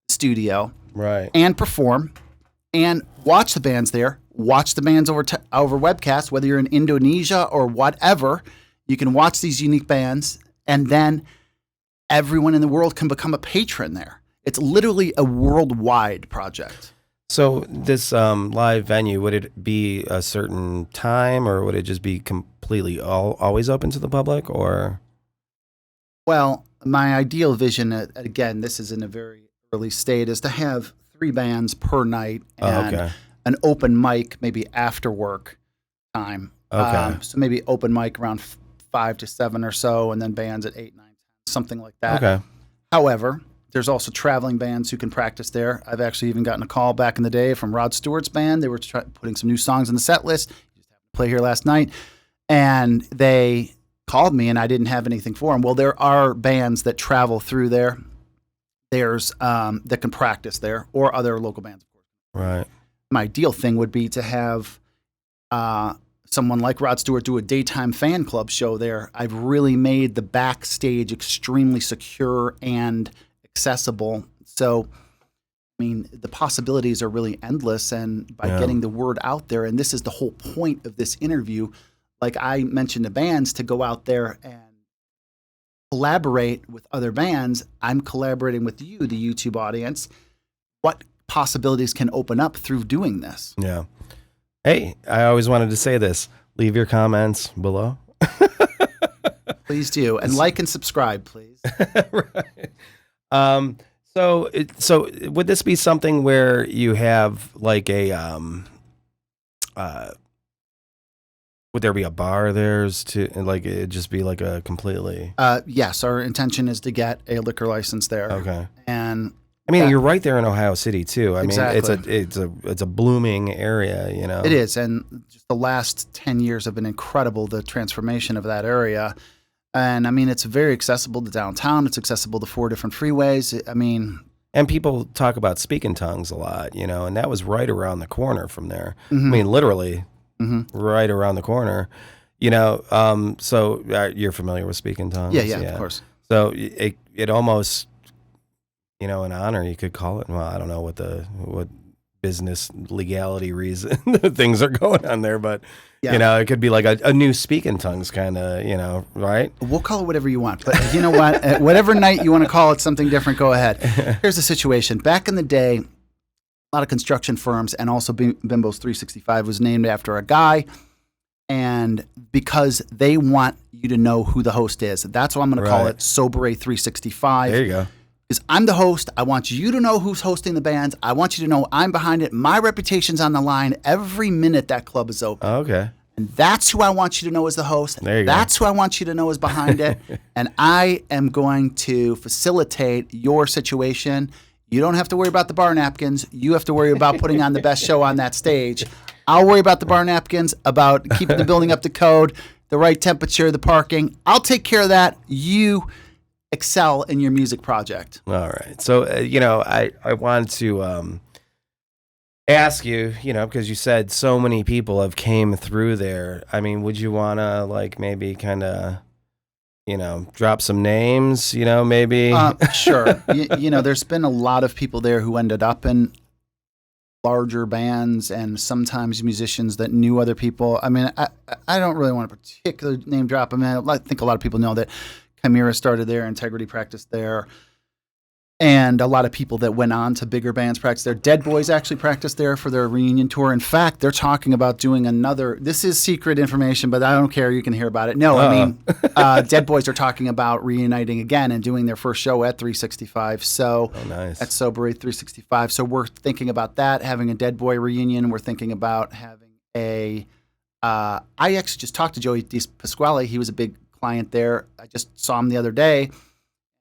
the studio and perform and watch the bands there, watch the bands over webcast, whether you're in Indonesia or whatever. You can watch these unique bands, and then everyone in the world can become a patron there. It's literally a worldwide project. So this live venue, would it be a certain time, or would it just be completely always open to the public, or? Well, my ideal vision, again, this is in a very early state, is to have 3 bands per night and an open mic maybe after work time. So maybe open mic around 5 to 7 or so, and then bands at 8, 9, 10, something like that. Okay. However, there's also traveling bands who can practice there. I've actually even gotten a call back in the day from Rod Stewart's band. They were putting some new songs in the set list. He just happened to play here last night. And they called me, and I didn't have anything for them. Well, there are bands that travel through there. There's that can practice there, or other local bands, of course. Right. My ideal thing would be to have someone like Rod Stewart do a daytime fan club show there. I've really made the backstage extremely secure and accessible. So, I mean, the possibilities are really endless. And by getting the word out there, and this is the whole point of this interview, like I mentioned the bands to go out there and collaborate with other bands, I'm collaborating with you, the YouTube audience. What possibilities can open up through doing this? Yeah. Hey, I always wanted to say this. Leave your comments below. Please do. And like and subscribe, please. Right. So would this be something where you have like a would there be a bar there to like it'd just be like a completely Yes, our intention is to get a liquor license there. Okay. And I mean, you're right there in Ohio City too. I Exactly. mean, it's a blooming area, you know. it is, and just the last 10 years have been incredible, the transformation of that area. And I mean, it's very accessible to downtown. It's accessible to 4 different freeways. I mean, And people talk about speaking tongues a lot, you know, and that was right around the corner from there. Mhm. I mean, literally Mhm. right around the corner, you know. So you're familiar with speaking tongues? yeah, of course. So it almost, you know, an honor, you could call it. Well, I don't know what business legality reason things are going on there, but Yeah. you know, it could be like a new speaking tongues kind of, you know, right? We'll call it whatever you want, but you know what? Whatever night you want to call it something different, go ahead. Here's the situation. Back in the day, a lot of construction firms, and also Bimbo's 365 was named after a guy, and because they want you to know who the host is. That's why I'm going to call Right. it Soberay 365. There you go. Because I'm the host. I want you to know who's hosting the bands. I want you to know I'm behind it. My reputation's on the line every minute that club is open. Okay. And that's who I want you to know as the host. There you go. That's who I want you to know is behind it. And I am going to facilitate your situation. You don't have to worry about the bar napkins. You have to worry about putting on the best show on that stage. I'll worry about the bar napkins, about keeping the building up to code, the right temperature, the parking. I'll take care of that. You excel in your music project. All right. So, you know, I wanted to ask you, you know, because you said so many people have came through there. I mean, would you want to like maybe kind of, you know, drop some names, you know, maybe? Sure. You know, there's been a lot of people there who ended up in larger bands, and sometimes musicians that knew other people. I mean, I don't really want to particularly name drop them. I think a lot of people know that Chimera started there, Integrity practiced there, and a lot of people that went on to bigger bands practiced there. Dead Boys actually practiced there for their reunion tour. In fact, they're talking about doing another. This is secret information, but I don't care. You can hear about it. No, I mean, Dead Boys are talking about reuniting again and doing their first show at 365. So Nice. at Soberay 365. So we're thinking about that, having a Dead Boy reunion. We're thinking about having a. I actually just talked to Joey Pasquale. He was a big client there. I just saw him the other day,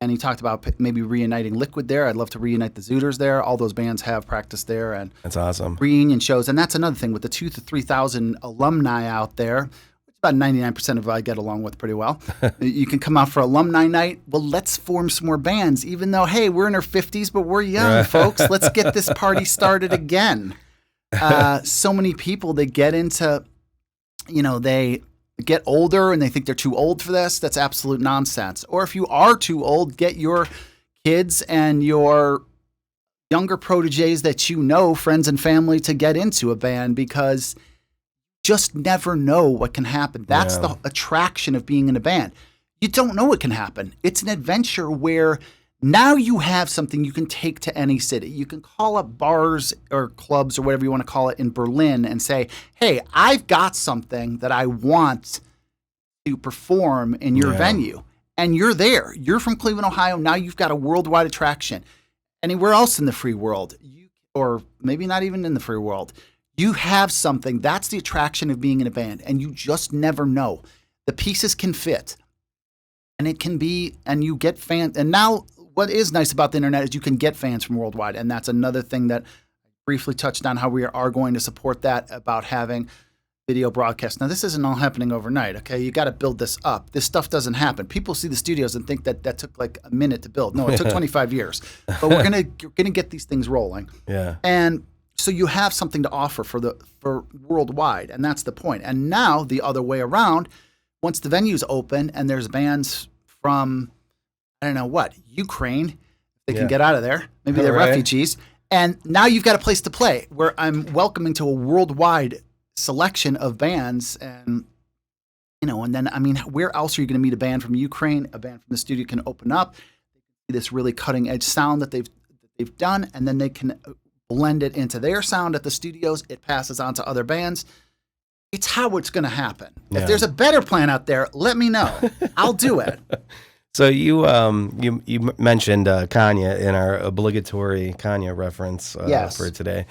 and he talked about maybe reuniting Liquid there. I'd love to reunite the Zooters there. All those bands have practiced there, and That's awesome. reunion shows. And that's another thing with the 2,000 to 3,000 alumni out there, which about 99% of I get along with pretty well. You can come out for alumni night. Well, let's form some more bands, even though, hey, we're in our 50s, but we're young, folks. Let's get this party started again. So many people, they get into, you know, they get older and they think they're too old for this. That's absolute nonsense. Or if you are too old, get your kids and your younger proteges that you know, friends and family, to get into a band, because just never know what can happen. That's the attraction of being in a band. You don't know what can happen. It's an adventure where now you have something you can take to any city. You can call up bars or clubs or whatever you want to call it in Berlin and say, hey, I've got something that I want to perform in your venue. And you're there. You're from Cleveland, Ohio. Now you've got a worldwide attraction. Anywhere else in the free world, or maybe not even in the free world, you have something. That's the attraction of being in a band. And you just never know. The pieces can fit. And it can be, and you get fans. And now what is nice about the internet is you can get fans from worldwide. And that's another thing that I briefly touched on, how we are going to support that, about having video broadcast. Now, this isn't all happening overnight, okay? You got to build this up. This stuff doesn't happen. People see the studios and think that took like a minute to build. No, it took 25 years. But we're gonna get these things rolling. Yeah. And so you have something to offer for worldwide, and that's the point. And now the other way around, once the venue's open and there's bands from, I don't know what, Ukraine, they can get out of there. Maybe they're refugees. And now you've got a place to play, where I'm welcoming to a worldwide selection of bands. And And then, I mean, where else are you going to meet a band from Ukraine? A band from the studio can open up this really cutting edge sound that they've done, and then they can blend it into their sound at the studios. It passes on to other bands. It's how it's going to happen. Yeah. If there's a better plan out there, let me know. I'll do it. So you mentioned Kanye in our obligatory Kanye reference Yes. for today.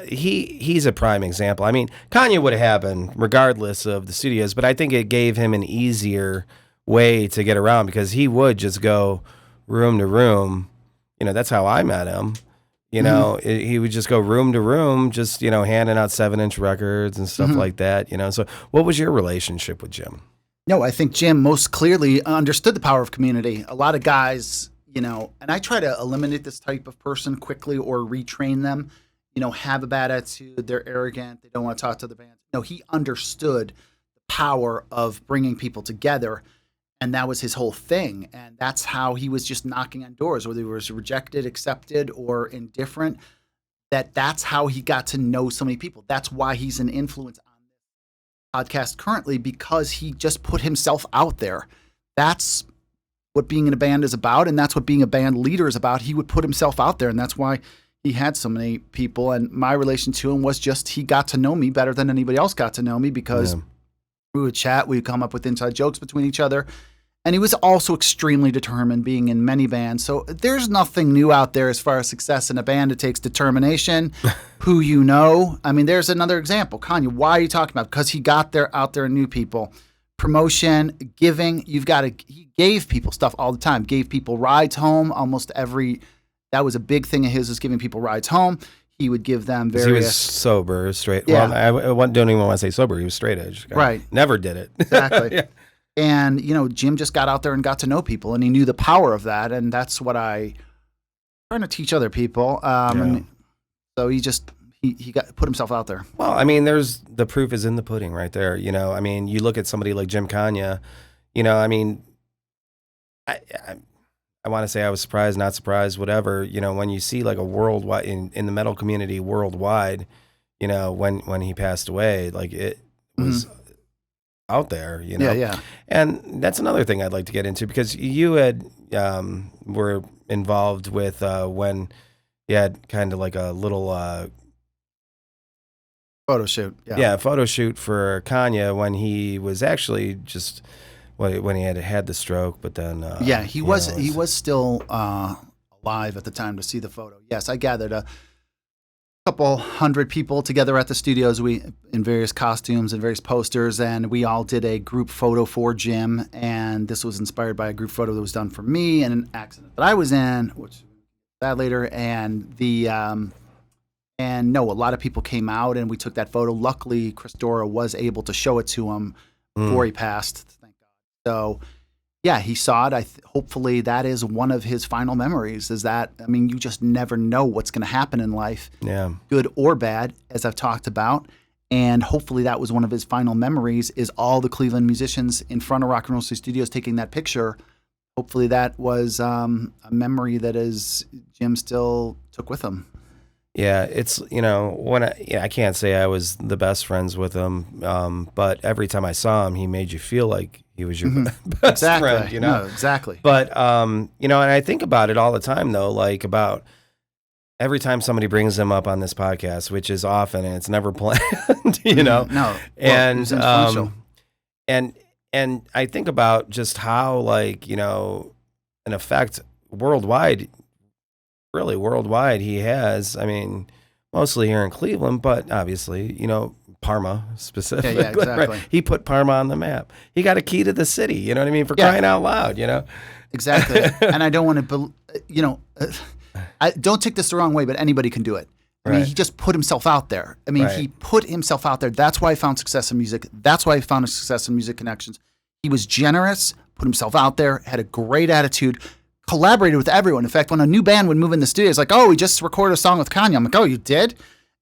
He's a prime example. I mean, Kanye would have happened regardless of the studios, but I think it gave him an easier way to get around because he would just go room to room. That's how I met him. He would just go room to room, just handing out 7-inch records and stuff like that. So what was your relationship with Jim? No, I think Jim most clearly understood the power of community. A lot of guys, and I try to eliminate this type of person quickly or retrain them, have a bad attitude, they're arrogant, they don't want to talk to the band. No, he understood the power of bringing people together, and that was his whole thing. And that's how he was just knocking on doors, whether he was rejected, accepted, or indifferent. That's how he got to know so many people. That's why he's an influence on podcast currently, because he just put himself out there. That's what being in a band is about, and that's what being a band leader is about. He would put himself out there, and that's why he had so many people. And my relation to him was just he got to know me better than anybody else got to know me, because we would chat, we would come up with inside jokes between each other. And he was also extremely determined, being in many bands. So there's nothing new out there as far as success in a band. It takes determination, who you know. I mean, there's another example. Kanye, why are you talking about? Because he got out there and knew people. Promotion, giving, he gave people stuff all the time. Gave people rides home that was a big thing of his, was giving people rides home. He would give them various... He was sober, straight. Yeah. Well, I don't even want to say sober. He was straight edge. Right. Never did it. Exactly. Yeah. And, Jim just got out there and got to know people, and he knew the power of that. And that's what I'm trying to teach other people. And so he put himself out there. Well, I mean, the proof is in the pudding right there. I mean, you look at somebody like Jim Kanye, I mean, I want to say I was surprised, not surprised, whatever, when you see like a worldwide, in the metal community worldwide, when he passed away, like it was out there, Yeah. And that's another thing I'd like to get into, because you were involved with when you had kind of like a little photo shoot. Photo shoot for Kanye when he was actually just when he had the stroke, but then he was still alive at the time to see the photo. Yes, I gathered a couple hundred people together at the studios, we in various costumes and various posters, and we all did a group photo for Jim. And this was inspired by a group photo that was done for me and an accident that I was in, which that later. And a lot of people came out and we took that photo. Luckily, Chris Dora was able to show it to him before he passed. Thank God. So yeah, he saw it. Hopefully that is one of his final memories, is that, I mean, you just never know what's going to happen in life, good or bad, as I've talked about. And hopefully that was one of his final memories, is all the Cleveland musicians in front of Rock and Roll City Studios taking that picture. Hopefully that was a memory that Jim still took with him. Yeah, it's, when I can't say I was the best friends with him, but every time I saw him, he made you feel like he was your best friend, No, exactly. But, and I think about it all the time, though, like about every time somebody brings him up on this podcast, which is often, and it's never planned, No. And, and I think about just how, like, an effect worldwide he has. I mean, mostly here in Cleveland, but obviously, Parma specifically. Yeah, exactly. Right? He put Parma on the map. He got a key to the city, you know what I mean? For crying out loud, Exactly. And I don't want to, I don't take this the wrong way, but anybody can do it. I mean, he just put himself out there. I mean, he put himself out there. That's why he found success in music. That's why he found success in Music Connections. He was generous, put himself out there, had a great attitude, collaborated with everyone. In fact, when a new band would move in the studio, it's like, oh, we just recorded a song with Kanye. I'm like, oh, you did?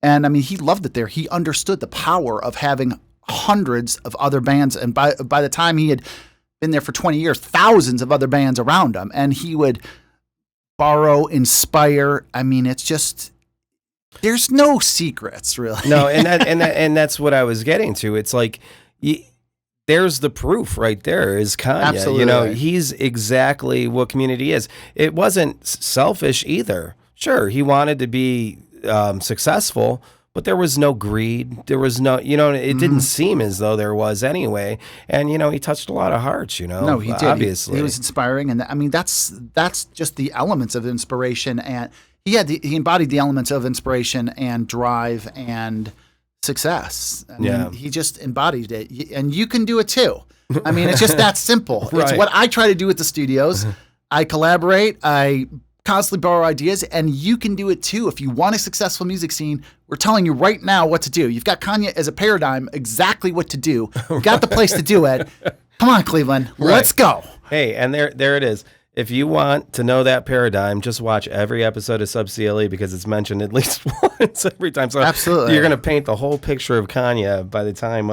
And I mean, he loved it there. He understood the power of having hundreds of other bands. And by the time he had been there for 20 years, thousands of other bands around him. And he would borrow, inspire. I mean, it's just, there's no secrets, really. No, and that's what I was getting to. It's like, there's the proof right there is Kanye. Absolutely. You know, he's exactly what Community is. It wasn't selfish either. Sure, he wanted to be successful, but there was no greed. There was no, it didn't seem as though there was anyway. And, he touched a lot of hearts, No, he did. Obviously. He was inspiring. And I mean, that's just the elements of inspiration. And he embodied the elements of inspiration and drive and success. I mean, he just embodied it, and you can do it too. I mean, it's just that simple. Right. It's what I try to do at the studios. I collaborate. I constantly borrow ideas, and you can do it too. If you want a successful music scene, we're telling you right now what to do. You've got Kanye as a paradigm, exactly what to do. You got the place to do it. Come on, Cleveland, let's go. Hey, and there it is. If you want to know that paradigm, just watch every episode of Sub CLE because it's mentioned at least once every time. So absolutely, you're going to paint the whole picture of Kanye by the time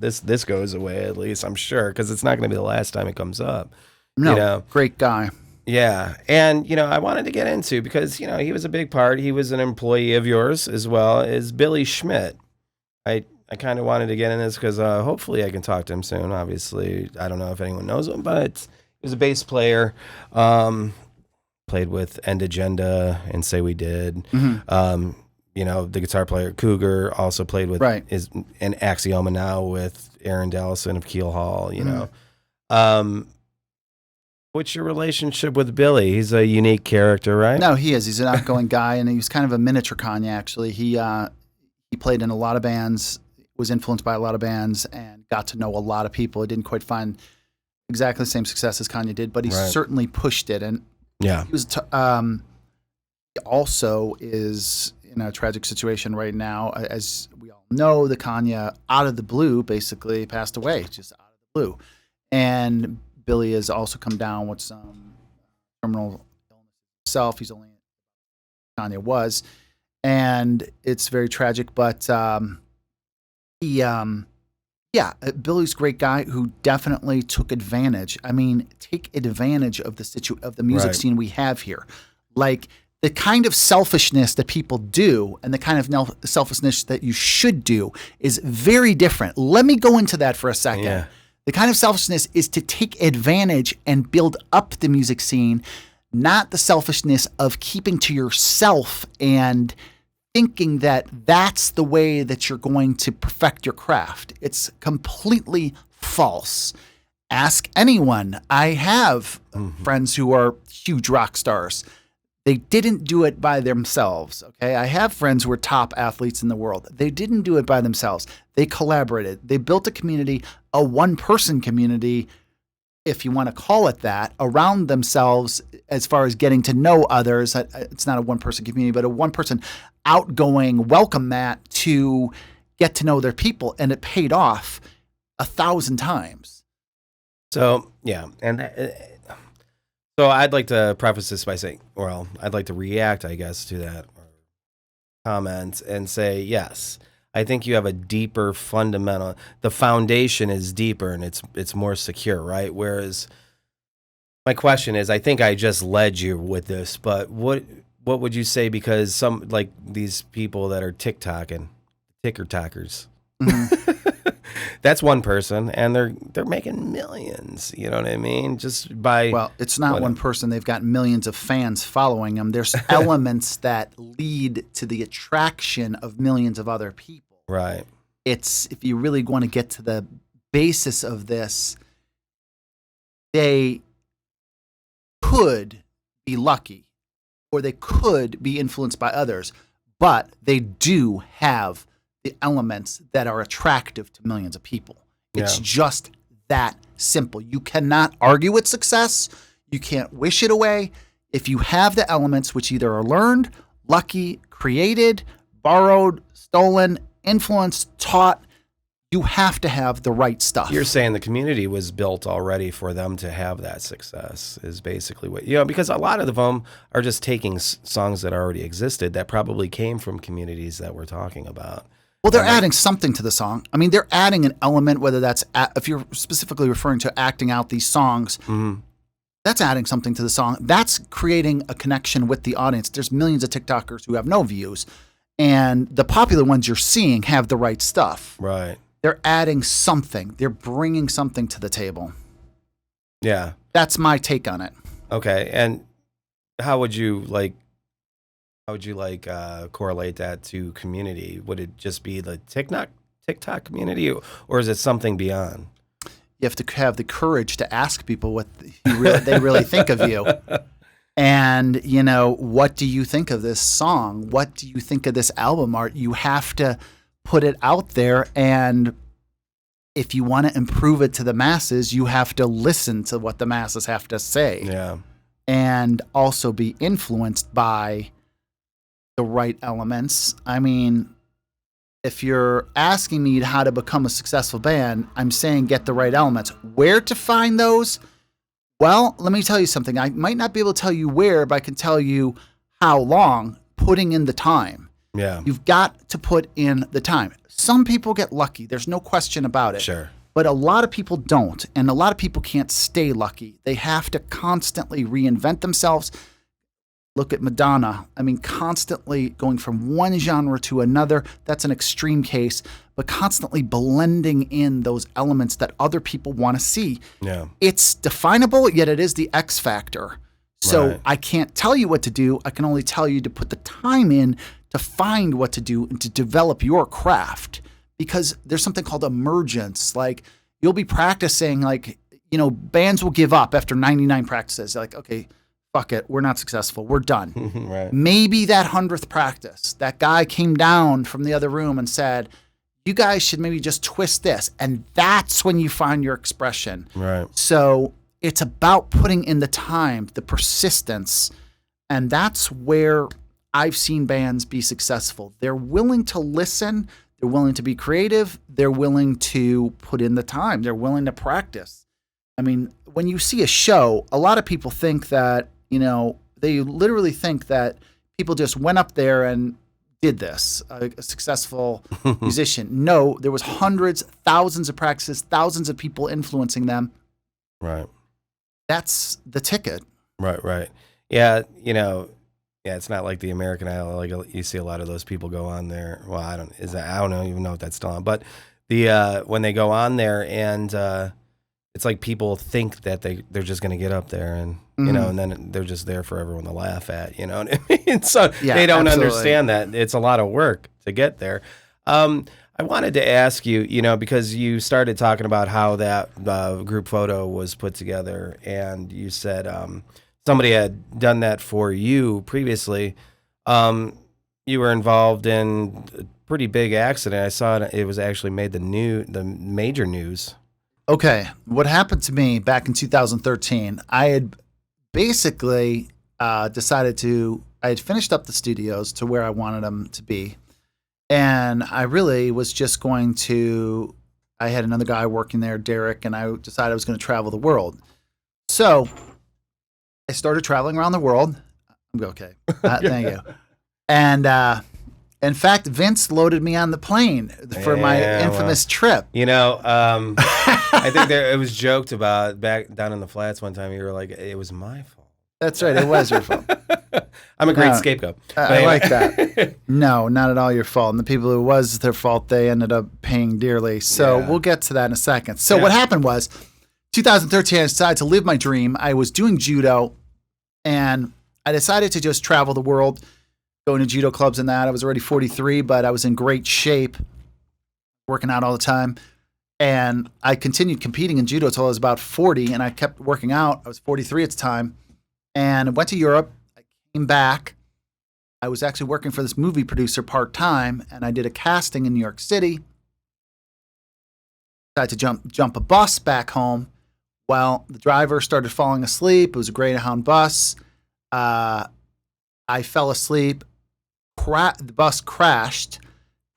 this goes away. At least I'm sure, because it's not going to be the last time it comes up. No, great guy. Yeah, and I wanted to get into because he was a big part. He was an employee of yours as well as Billy Schmidt. I kind of wanted to get in this because hopefully I can talk to him soon. Obviously, I don't know if anyone knows him, but he was a bass player, played with End Agenda and Say We Did. Mm-hmm. The guitar player Cougar also played with is in Axioma now with Aaron Dallison of Keel Hall. What's your relationship with Billy? He's a unique character, right? No, he is. He's an outgoing guy, and he was kind of a miniature Kanye. Actually, he played in a lot of bands, was influenced by a lot of bands, and got to know a lot of people. He didn't quite find exactly the same success as Kanye did, but he certainly pushed it. And he was he also is in a tragic situation right now. As we all know, the Kanye out of the blue basically passed away, just out of the blue. And Billy has also come down with some terminal illness himself. He's only Kanye was, and it's very tragic. But Billy's a great guy who definitely took advantage. I mean, take advantage of the music scene we have here. Like the kind of selfishness that people do and the kind of selfishness that you should do is very different. Let me go into that for a second. Yeah. The kind of selfishness is to take advantage and build up the music scene, not the selfishness of keeping to yourself and thinking that that's the way that you're going to perfect your craft. It's completely false. Ask anyone. I have friends who are huge rock stars. They didn't do it by themselves, okay? I have friends who are top athletes in the world. They didn't do it by themselves. They collaborated. They built a community, a one-person community, if you want to call it that, around themselves as far as getting to know others. It's not a one-person community, but a one-person outgoing welcome mat to get to know their people, and it paid off 1,000 times. So, yeah, and so I'd like to preface this by saying, well, I'd like to react, I guess, to that comment and say, yes, I think you have a deeper fundamental. The foundation is deeper and it's more secure, right? Whereas my question is, I think I just led you with this, but what would you say? Because some like these people that are TikToking, TikTokers. Mm-hmm. That's one person, and they're making millions. You know what I mean? Just by it's not one person. They've got millions of fans following them. There's elements that lead to the attraction of millions of other people. Right. It's if you really want to get to the basis of this, they could be lucky, or they could be influenced by others, but they do have the elements that are attractive to millions of people. It's just that simple. You cannot argue with success. You can't wish it away. If you have the elements, which either are learned, lucky, created, borrowed, stolen, influenced, taught, you have to have the right stuff. You're saying the community was built already for them to have that success is basically what, because a lot of them are just taking songs that already existed that probably came from communities that we're talking about. Well, they're adding something to the song. I mean, they're adding an element, whether that's, if you're specifically referring to acting out these songs, that's adding something to the song. That's creating a connection with the audience. There's millions of TikTokers who have no views, and the popular ones you're seeing have the right stuff. Right. They're adding something. They're bringing something to the table. Yeah. That's my take on it. Okay. And how would you correlate that to community? Would it just be the TikTok community, or is it something beyond? You have to have the courage to ask people what they really think of you. And, what do you think of this song? What do you think of this album art? You have to put it out there. And if you want to improve it to the masses, you have to listen to what the masses have to say. Yeah. And also be influenced by the right elements. I mean, if you're asking me how to become a successful band, I'm saying get the right elements. Where to find those? Well, let me tell you something. I might not be able to tell you where, but I can tell you how long. Putting in the time. Yeah. You've got to put in the time. Some people get lucky. There's no question about it. Sure. But a lot of people don't. And a lot of people can't stay lucky. They have to constantly reinvent themselves. Look at Madonna. I mean, constantly going from one genre to another. That's an extreme case, but constantly blending in those elements that other people want to see. Yeah. It's definable, yet it is the X factor. So Right. I can't tell you what to do. I can only tell you to put the time in to find what to do and to develop your craft, because there's something called emergence. Like, you'll be practicing, bands will give up after 99 practices. They're like, okay, fuck it, we're not successful, we're done. Right. Maybe that 100th practice, that guy came down from the other room and said, you guys should maybe just twist this. And that's when you find your expression. Right. So it's about putting in the time, the persistence. And that's where I've seen bands be successful. They're willing to listen. They're willing to be creative. They're willing to put in the time. They're willing to practice. I mean, when you see a show, a lot of people think that, they literally think that people just went up there and did this, a successful musician. No, there was hundreds, thousands of practices, thousands of people influencing them. Right. That's the ticket. Right. Yeah. It's not like the American Idol. Like, you see a lot of those people go on there. Well, I don't even know if that's still on, but when they go on there and, it's like people think that they're just going to get up there and, and then they're just there for everyone to laugh at, you know what I mean? So they don't understand that it's a lot of work to get there. I wanted to ask you, because you started talking about how that group photo was put together, and you said somebody had done that for you previously. You were involved in a pretty big accident. I saw it was actually made the major news. Okay, what happened to me back in 2013, I had basically decided I had finished up the studios to where I wanted them to be. And I really was just I had another guy working there, Derek, and I decided I was going to travel the world. So I started traveling around the world. I'm okay. Thank you. And in fact, Vince loaded me on the plane for my infamous trip. I think it was joked about back down in the flats one time. You were like, it was my fault. That's right. It was your fault. I'm a great scapegoat. I like that. No, not at all your fault. And the people who was their fault, they ended up paying dearly. So we'll get to that in a second. So what happened was 2013, I decided to live my dream. I was doing judo, and I decided to just travel the world, going to judo clubs and that. I was already 43, but I was in great shape, working out all the time. And I continued competing in judo until I was about 40, and I kept working out. I was 43 at the time, and I went to Europe. I came back. I was actually working for this movie producer part-time, and I did a casting in New York City. Decided to jump a bus back home. Well, the driver started falling asleep. It was a Greyhound bus. I fell asleep. The bus crashed.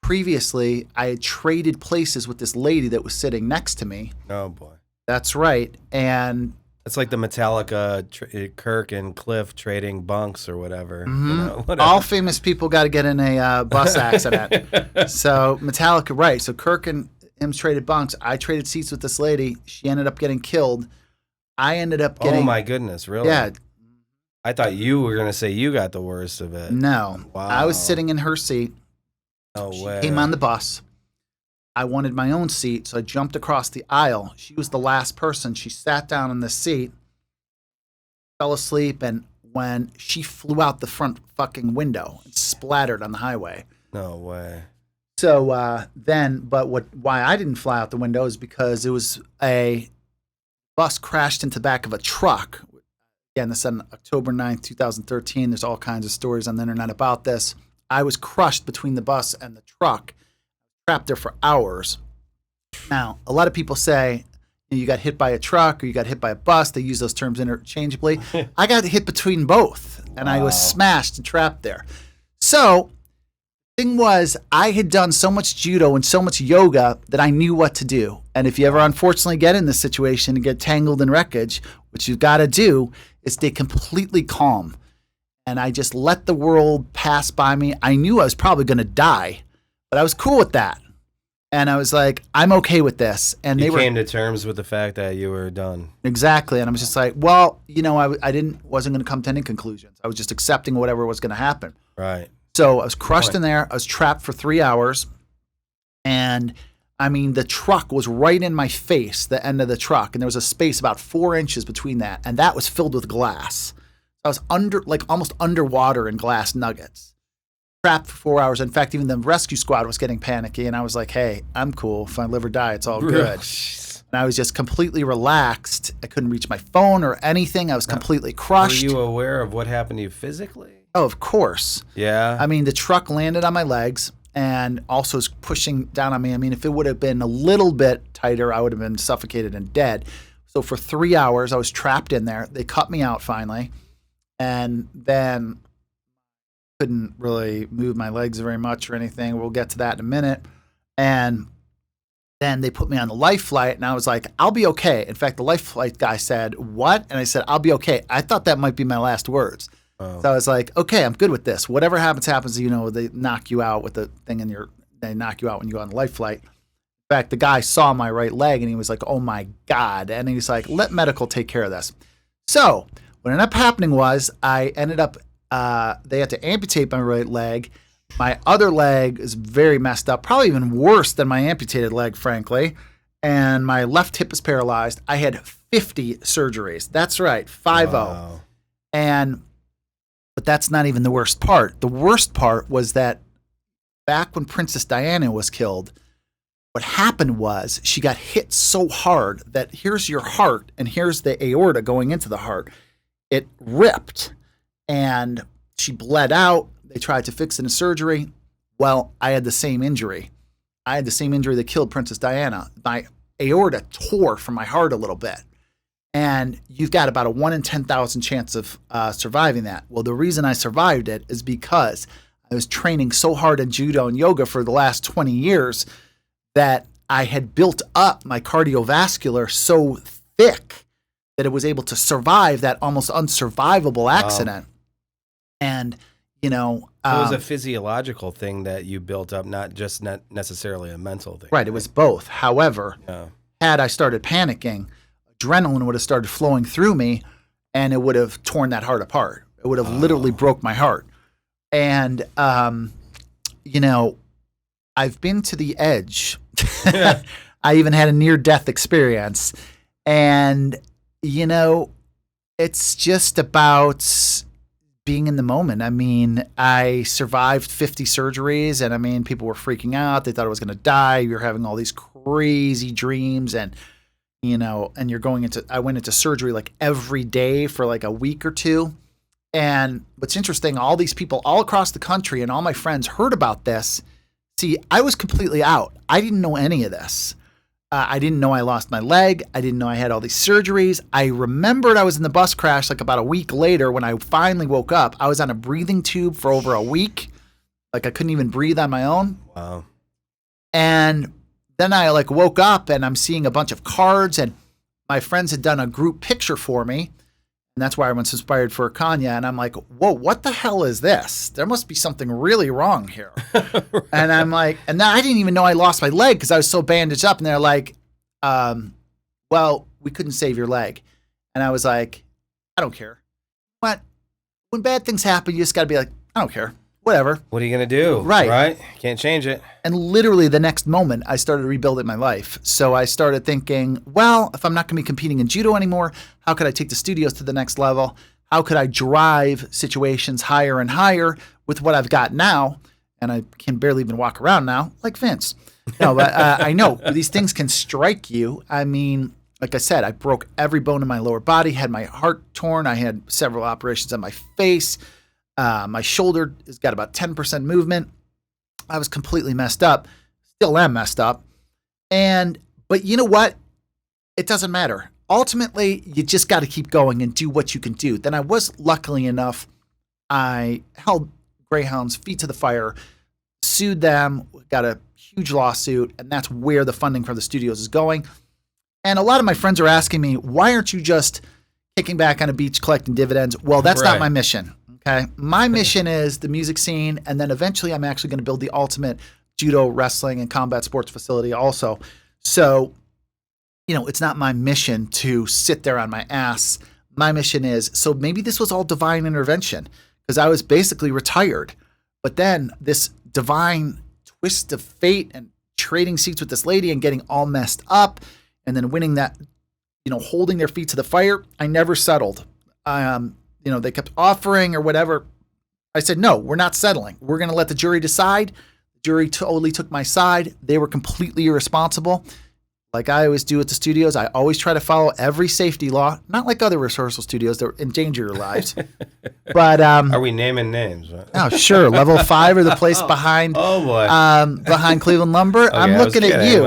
Previously, I had traded places with this lady that was sitting next to me. Oh, boy. That's right. And it's like the Metallica, Kirk and Cliff trading bunks or whatever. Whatever. All famous people got to get in a bus accident. So Metallica, right. So Kirk and him traded bunks. I traded seats with this lady. She ended up getting killed. I ended up getting... Oh, my goodness. Really? Yeah. I thought you were going to say you got the worst of it. No. Wow. I was sitting in her seat. No She way. came on the bus. I wanted my own seat, so I jumped across the aisle. She was the last person. She sat down in the seat, fell asleep, and when she flew out the front fucking window and splattered on the highway. No way. So why I didn't fly out the window is because it was a bus crashed into the back of a truck. Again, this is on October 9th, 2013. There's all kinds of stories on the internet about this. I was crushed between the bus and the truck, trapped there for hours. Now, a lot of people say you got hit by a truck or you got hit by a bus. They use those terms interchangeably. I got hit between both, and I was smashed and trapped there. So the thing was, I had done so much judo and so much yoga that I knew what to do. And if you ever unfortunately get in this situation and get tangled in wreckage, what you've got to do is stay completely calm. And I just let the world pass by me. I knew I was probably going to die, but I was cool with that. And I was like, I'm okay with this. And you came to terms with the fact that you were done. Exactly. And I was just like, well, I wasn't going to come to any conclusions. I was just accepting whatever was going to happen. Right. So I was crushed in there. I was trapped for 3 hours. And I mean, the truck was right in my face, the end of the truck. And there was a space about 4 inches between that. And that was filled with glass. I was almost underwater in glass nuggets. Trapped for 4 hours. In fact, even the rescue squad was getting panicky. And I was like, hey, I'm cool. If I live or die, it's all good. And I was just completely relaxed. I couldn't reach my phone or anything. I was completely crushed. Were you aware of what happened to you physically? Oh, of course. Yeah. I mean, the truck landed on my legs and also was pushing down on me. I mean, if it would have been a little bit tighter, I would have been suffocated and dead. So for 3 hours, I was trapped in there. They cut me out finally. And then couldn't really move my legs very much or anything. We'll get to that in a minute. And then they put me on the life flight, and I was like, I'll be okay. In fact, the life flight guy said, what? And I said, I'll be okay. I thought that might be my last words. Oh. So I was like, okay, I'm good with this. Whatever happens, happens. They knock you out with the thing they knock you out when you go on the life flight. In fact, the guy saw my right leg, and he was like, oh my God. And he's like, let medical take care of this. So what ended up happening was I ended up, they had to amputate my right leg. My other leg is very messed up, probably even worse than my amputated leg, frankly. And my left hip is paralyzed. I had 50 surgeries. That's right, 50. Wow. But that's not even the worst part. The worst part was that back when Princess Diana was killed, what happened was she got hit so hard that here's your heart and here's the aorta going into the heart. It ripped and she bled out. They tried to fix it in surgery. Well, I had the same injury. I had the same injury that killed Princess Diana. My aorta tore from my heart a little bit. And you've got about a 1 in 10,000 chance of surviving that. Well, the reason I survived it is because I was training so hard in judo and yoga for the last 20 years that I had built up my cardiovascular so thick that it was able to survive that almost unsurvivable accident. Wow. And it was a physiological thing that you built up, not just necessarily a mental thing. Right. It was both. However, had I started panicking, adrenaline would have started flowing through me and it would have torn that heart apart. It would have literally broke my heart. And, I've been to the edge. I even had a near-death experience. And, it's just about being in the moment. I mean, I survived 50 surgeries and people were freaking out. They thought I was going to die. You're having all these crazy dreams and, and I went into surgery like every day for like a week or two. And what's interesting, all these people all across the country and all my friends heard about this. See, I was completely out. I didn't know any of this. I didn't know I lost my leg. I didn't know I had all these surgeries. I remembered I was in the bus crash like about a week later when I finally woke up. I was on a breathing tube for over a week. Like I couldn't even breathe on my own. Wow. And then I woke up and I'm seeing a bunch of cards and my friends had done a group picture for me. And that's why I was inspired for Kanya. And I'm like, whoa, what the hell is this? There must be something really wrong here. Right. And I'm like, and now I didn't even know I lost my leg because I was so bandaged up. And they're like, well, we couldn't save your leg. And I was like, I don't care. What? When bad things happen, you just got to be like, I don't care. whatever. What are you going to do? Right? Can't change it. And literally the next moment, I started rebuilding my life. So I started thinking, well, if I'm not going to be competing in judo anymore, how could I take the studios to the next level? How could I drive situations higher and higher with what I've got now? And I can barely even walk around now, like Vince. No, but I know these things can strike you. I mean, like I said, I broke every bone in my lower body, had my heart torn. I had several operations on my face. My shoulder has got about 10% movement. I was completely messed up. Still am messed up. But you know what? It doesn't matter. Ultimately, you just got to keep going and do what you can do. Then I was luckily enough, I held Greyhound's feet to the fire, sued them, got a huge lawsuit, and that's where the funding for the studios is going. And a lot of my friends are asking me, why aren't you just kicking back on a beach collecting dividends? Well, that's not my mission. Okay. My mission is the music scene. And then eventually I'm actually going to build the ultimate judo, wrestling, and combat sports facility also. So, it's not my mission to sit there on my ass. My mission is, so maybe this was all divine intervention because I was basically retired. But then this divine twist of fate and trading seats with this lady and getting all messed up and then winning that, holding their feet to the fire, I never settled. They kept offering or whatever. I said, no, we're not settling. We're going to let the jury decide. The jury totally took my side. They were completely irresponsible. Like I always do at the studios, I always try to follow every safety law, not like other rehearsal studios that endanger your lives. But are we naming names? Oh, sure. Level 5 or the place behind behind Cleveland Lumber. Okay, I'm looking at you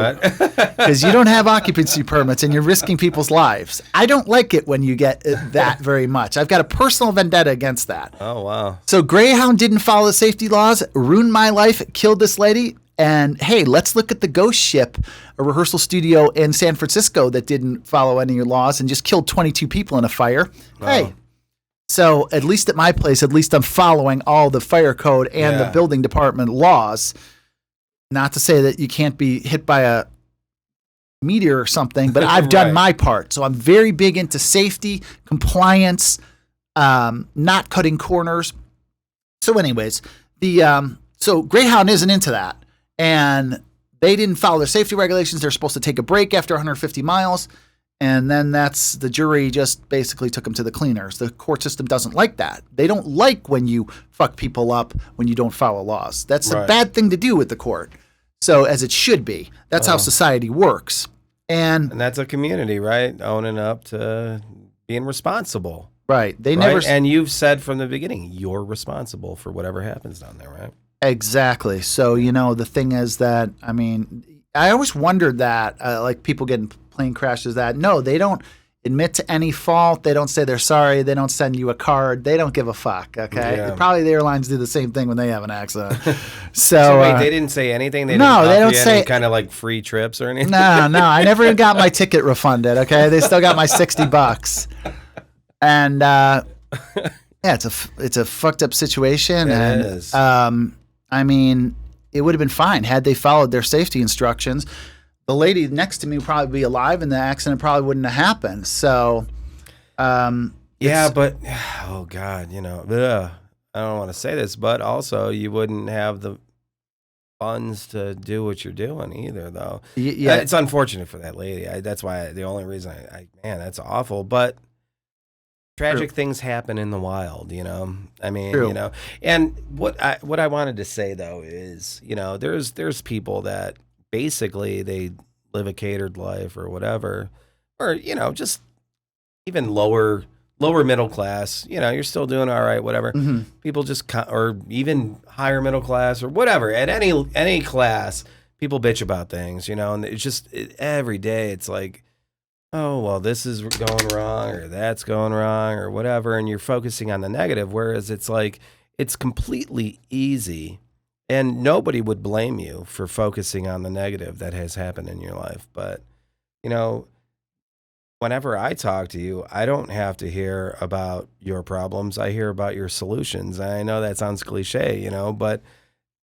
because you don't have occupancy permits and you're risking people's lives. I don't like it when you get that very much. I've got a personal vendetta against that. Oh, wow. So Greyhound didn't follow the safety laws, ruined my life, killed this lady. And hey, let's look at the Ghost Ship, a rehearsal studio in San Francisco that didn't follow any of your laws and just killed 22 people in a fire. Oh. Hey, so at least at my place, at least I'm following all the fire code and the building department laws. Not to say that you can't be hit by a meteor or something, but I've done my part. So I'm very big into safety, compliance, not cutting corners. So anyways, so Greyhound isn't into that. And they didn't follow their safety regulations. They're supposed to take a break after 150 miles. And then the jury just basically took them to the cleaners. The court system doesn't like that. They don't like when you fuck people up when you don't follow laws. That's a bad thing to do with the court. So as it should be. That's how society works. And that's a community, right? Owning up to being responsible. Right. And you've said from the beginning, you're responsible for whatever happens down there, right? Exactly. So, the thing is that, I always wondered that, like people getting plane crashes no, they don't admit to any fault. They don't say they're sorry. They don't send you a card. They don't give a fuck. Okay. Yeah. Probably the airlines do the same thing when they have an accident. So wait, they didn't say anything? They don't say any kind of like free trips or anything? No. I never even got my ticket refunded. Okay. They still got my $60. And, it's a fucked up situation. It is. It would have been fine had they followed their safety instructions. The lady next to me would probably be alive and the accident probably wouldn't have happened. So, but, oh God, I don't want to say this, but also you wouldn't have the funds to do what you're doing either, though. Yeah. It's unfortunate for that lady. That's why the only reason man, that's awful. But tragic things happen in the wild, True. And what I wanted to say though is, there's people that basically they live a catered life or whatever, or, just even lower middle class, you're still doing all right, whatever. Mm-hmm. People just, or even higher middle class or whatever, at any class, people bitch about things, and it's just every day it's like, oh, well, this is going wrong or that's going wrong or whatever, and you're focusing on the negative, whereas it's like it's completely easy, and nobody would blame you for focusing on the negative that has happened in your life. But, whenever I talk to you, I don't have to hear about your problems. I hear about your solutions. And I know that sounds cliche, but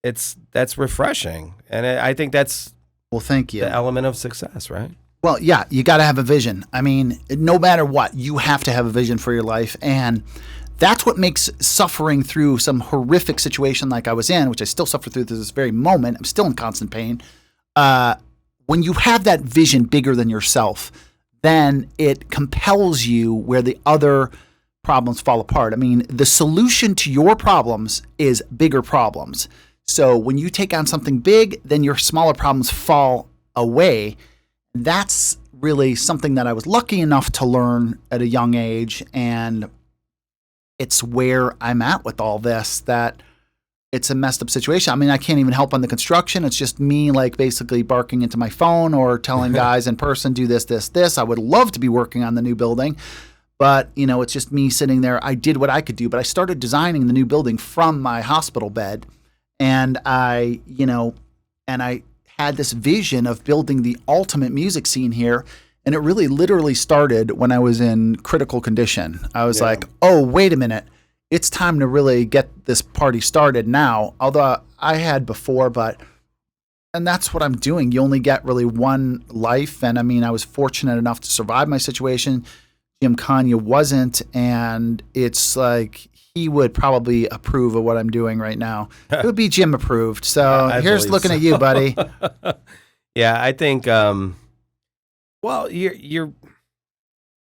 that's refreshing. And I think that's thank you. The element of success, right? Well, yeah, you got to have a vision. No matter what, you have to have a vision for your life. And that's what makes suffering through some horrific situation like I was in, which I still suffer through to this very moment. I'm still in constant pain. When you have that vision bigger than yourself, then it compels you where the other problems fall apart. I mean, the solution to your problems is bigger problems. So when you take on something big, then your smaller problems fall away. That's really something that I was lucky enough to learn at a young age. And it's where I'm at with all this, that it's a messed up situation. I mean, I can't even help on the construction. It's just me like basically barking into my phone or telling guys in person, do this, this, this. I would love to be working on the new building, but it's just me sitting there. I did what I could do, but I started designing the new building from my hospital bed. And I had this vision of building the ultimate music scene here. And it really literally started when I was in critical condition. I was like, oh, wait a minute. It's time to really get this party started now. Although I had before, and that's what I'm doing. You only get really one life. And I mean, I was fortunate enough to survive my situation. Jim Kanye wasn't. And it's like, he would probably approve of what I'm doing right now. It would be Jim approved. So here's looking at you, buddy. Yeah, I think, well, you're,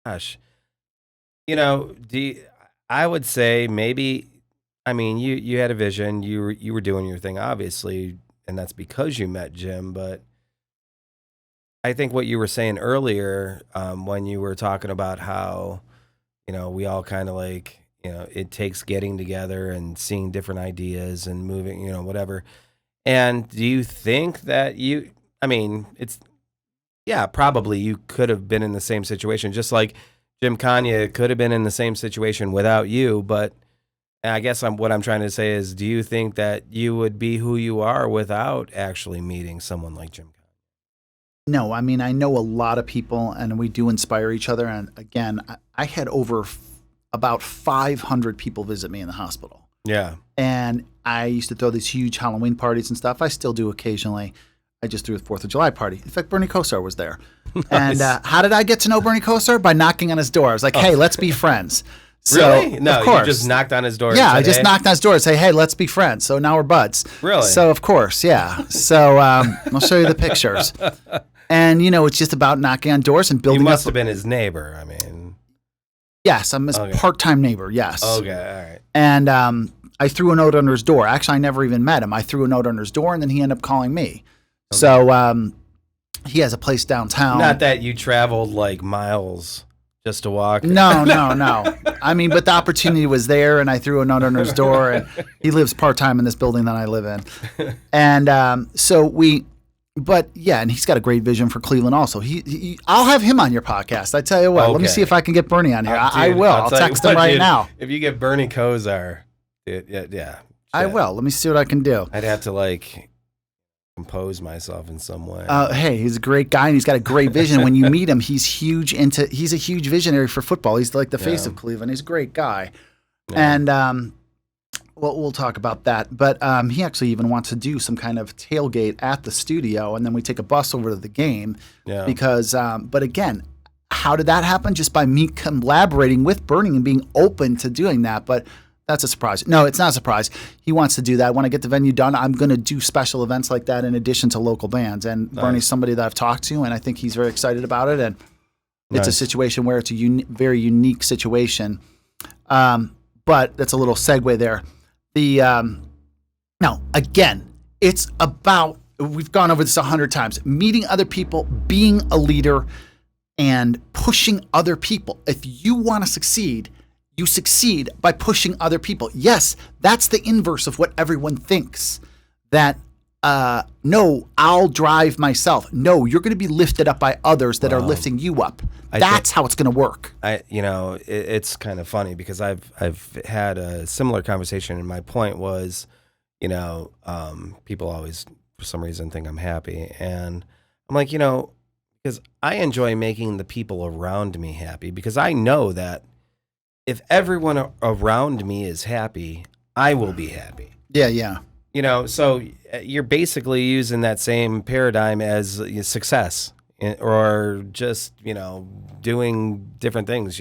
gosh, I would say maybe, I mean, you had a vision, you were doing your thing, obviously, and that's because you met Jim. But I think what you were saying earlier, when you were talking about how, we all kind of like, it takes getting together and seeing different ideas and moving, whatever. And do you think that probably you could have been in the same situation, just like Jim Kanye could have been in the same situation without you. But I guess what I'm trying to say is, do you think that you would be who you are without actually meeting someone like Jim Kanye? No, I mean, I know a lot of people and we do inspire each other. And again, I had over about 500 people visit me in the hospital. Yeah. And I used to throw these huge Halloween parties and stuff. I still do occasionally. I just threw a 4th of July party. In fact, Bernie Kosar was there. Nice. And how did I get to know Bernie Kosar? By knocking on his door. I was like, hey, let's be friends. So, really? No, of course. You just knocked on his door. Yeah, and said, I just hey. knocked on his door and say, hey, let's be friends. So now we're buds. Really? So, of course, yeah. So I'll show you the pictures. And, it's just about knocking on doors and building up. You must have been his neighbor, I mean. Yes, I'm his part-time neighbor, yes. Okay, all right. And I threw a note under his door. Actually, I never even met him. I threw a note under his door, and then he ended up calling me. Okay. So he has a place downtown. Not that you traveled like miles just to walk. No. I mean, but the opportunity was there, and I threw a note under his door, and he lives part-time in this building that I live in. And and he's got a great vision for Cleveland also. I'll have him on your podcast. I tell you what, Let me see if I can get Bernie on here. I will. I'll text him right now. If you get Bernie Kosar, yeah. I will. Let me see what I can do. I'd have to compose myself in some way. Hey, he's a great guy and he's got a great vision. When you meet him, he's a huge visionary for football. He's like the face of Cleveland. He's a great guy. Yeah. And we'll talk about that. But he actually even wants to do some kind of tailgate at the studio, and then we take a bus over to the game. Yeah. Because, but again, how did that happen? Just by me collaborating with Bernie and being open to doing that. But that's a surprise. No, it's not a surprise. He wants to do that. When I get the venue done, I'm going to do special events like that in addition to local bands. And nice. Bernie's somebody that I've talked to, and I think he's very excited about it. And it's a situation where it's a very unique situation. But that's a little segue there. Now, again, it's about, we've gone over this 100 times, meeting other people, being a leader, and pushing other people. If you want to succeed, you succeed by pushing other people. Yes, that's the inverse of what everyone thinks. That, no, I'll drive myself. No, you're going to be lifted up by others that are lifting you up. That's how it's going to work. It's kind of funny because I've had a similar conversation, and my point was, people always, for some reason, think I'm happy. And I'm like, because I enjoy making the people around me happy, because I know that if everyone around me is happy, I will be happy. Yeah. So you're basically using that same paradigm as success. or just, doing different things.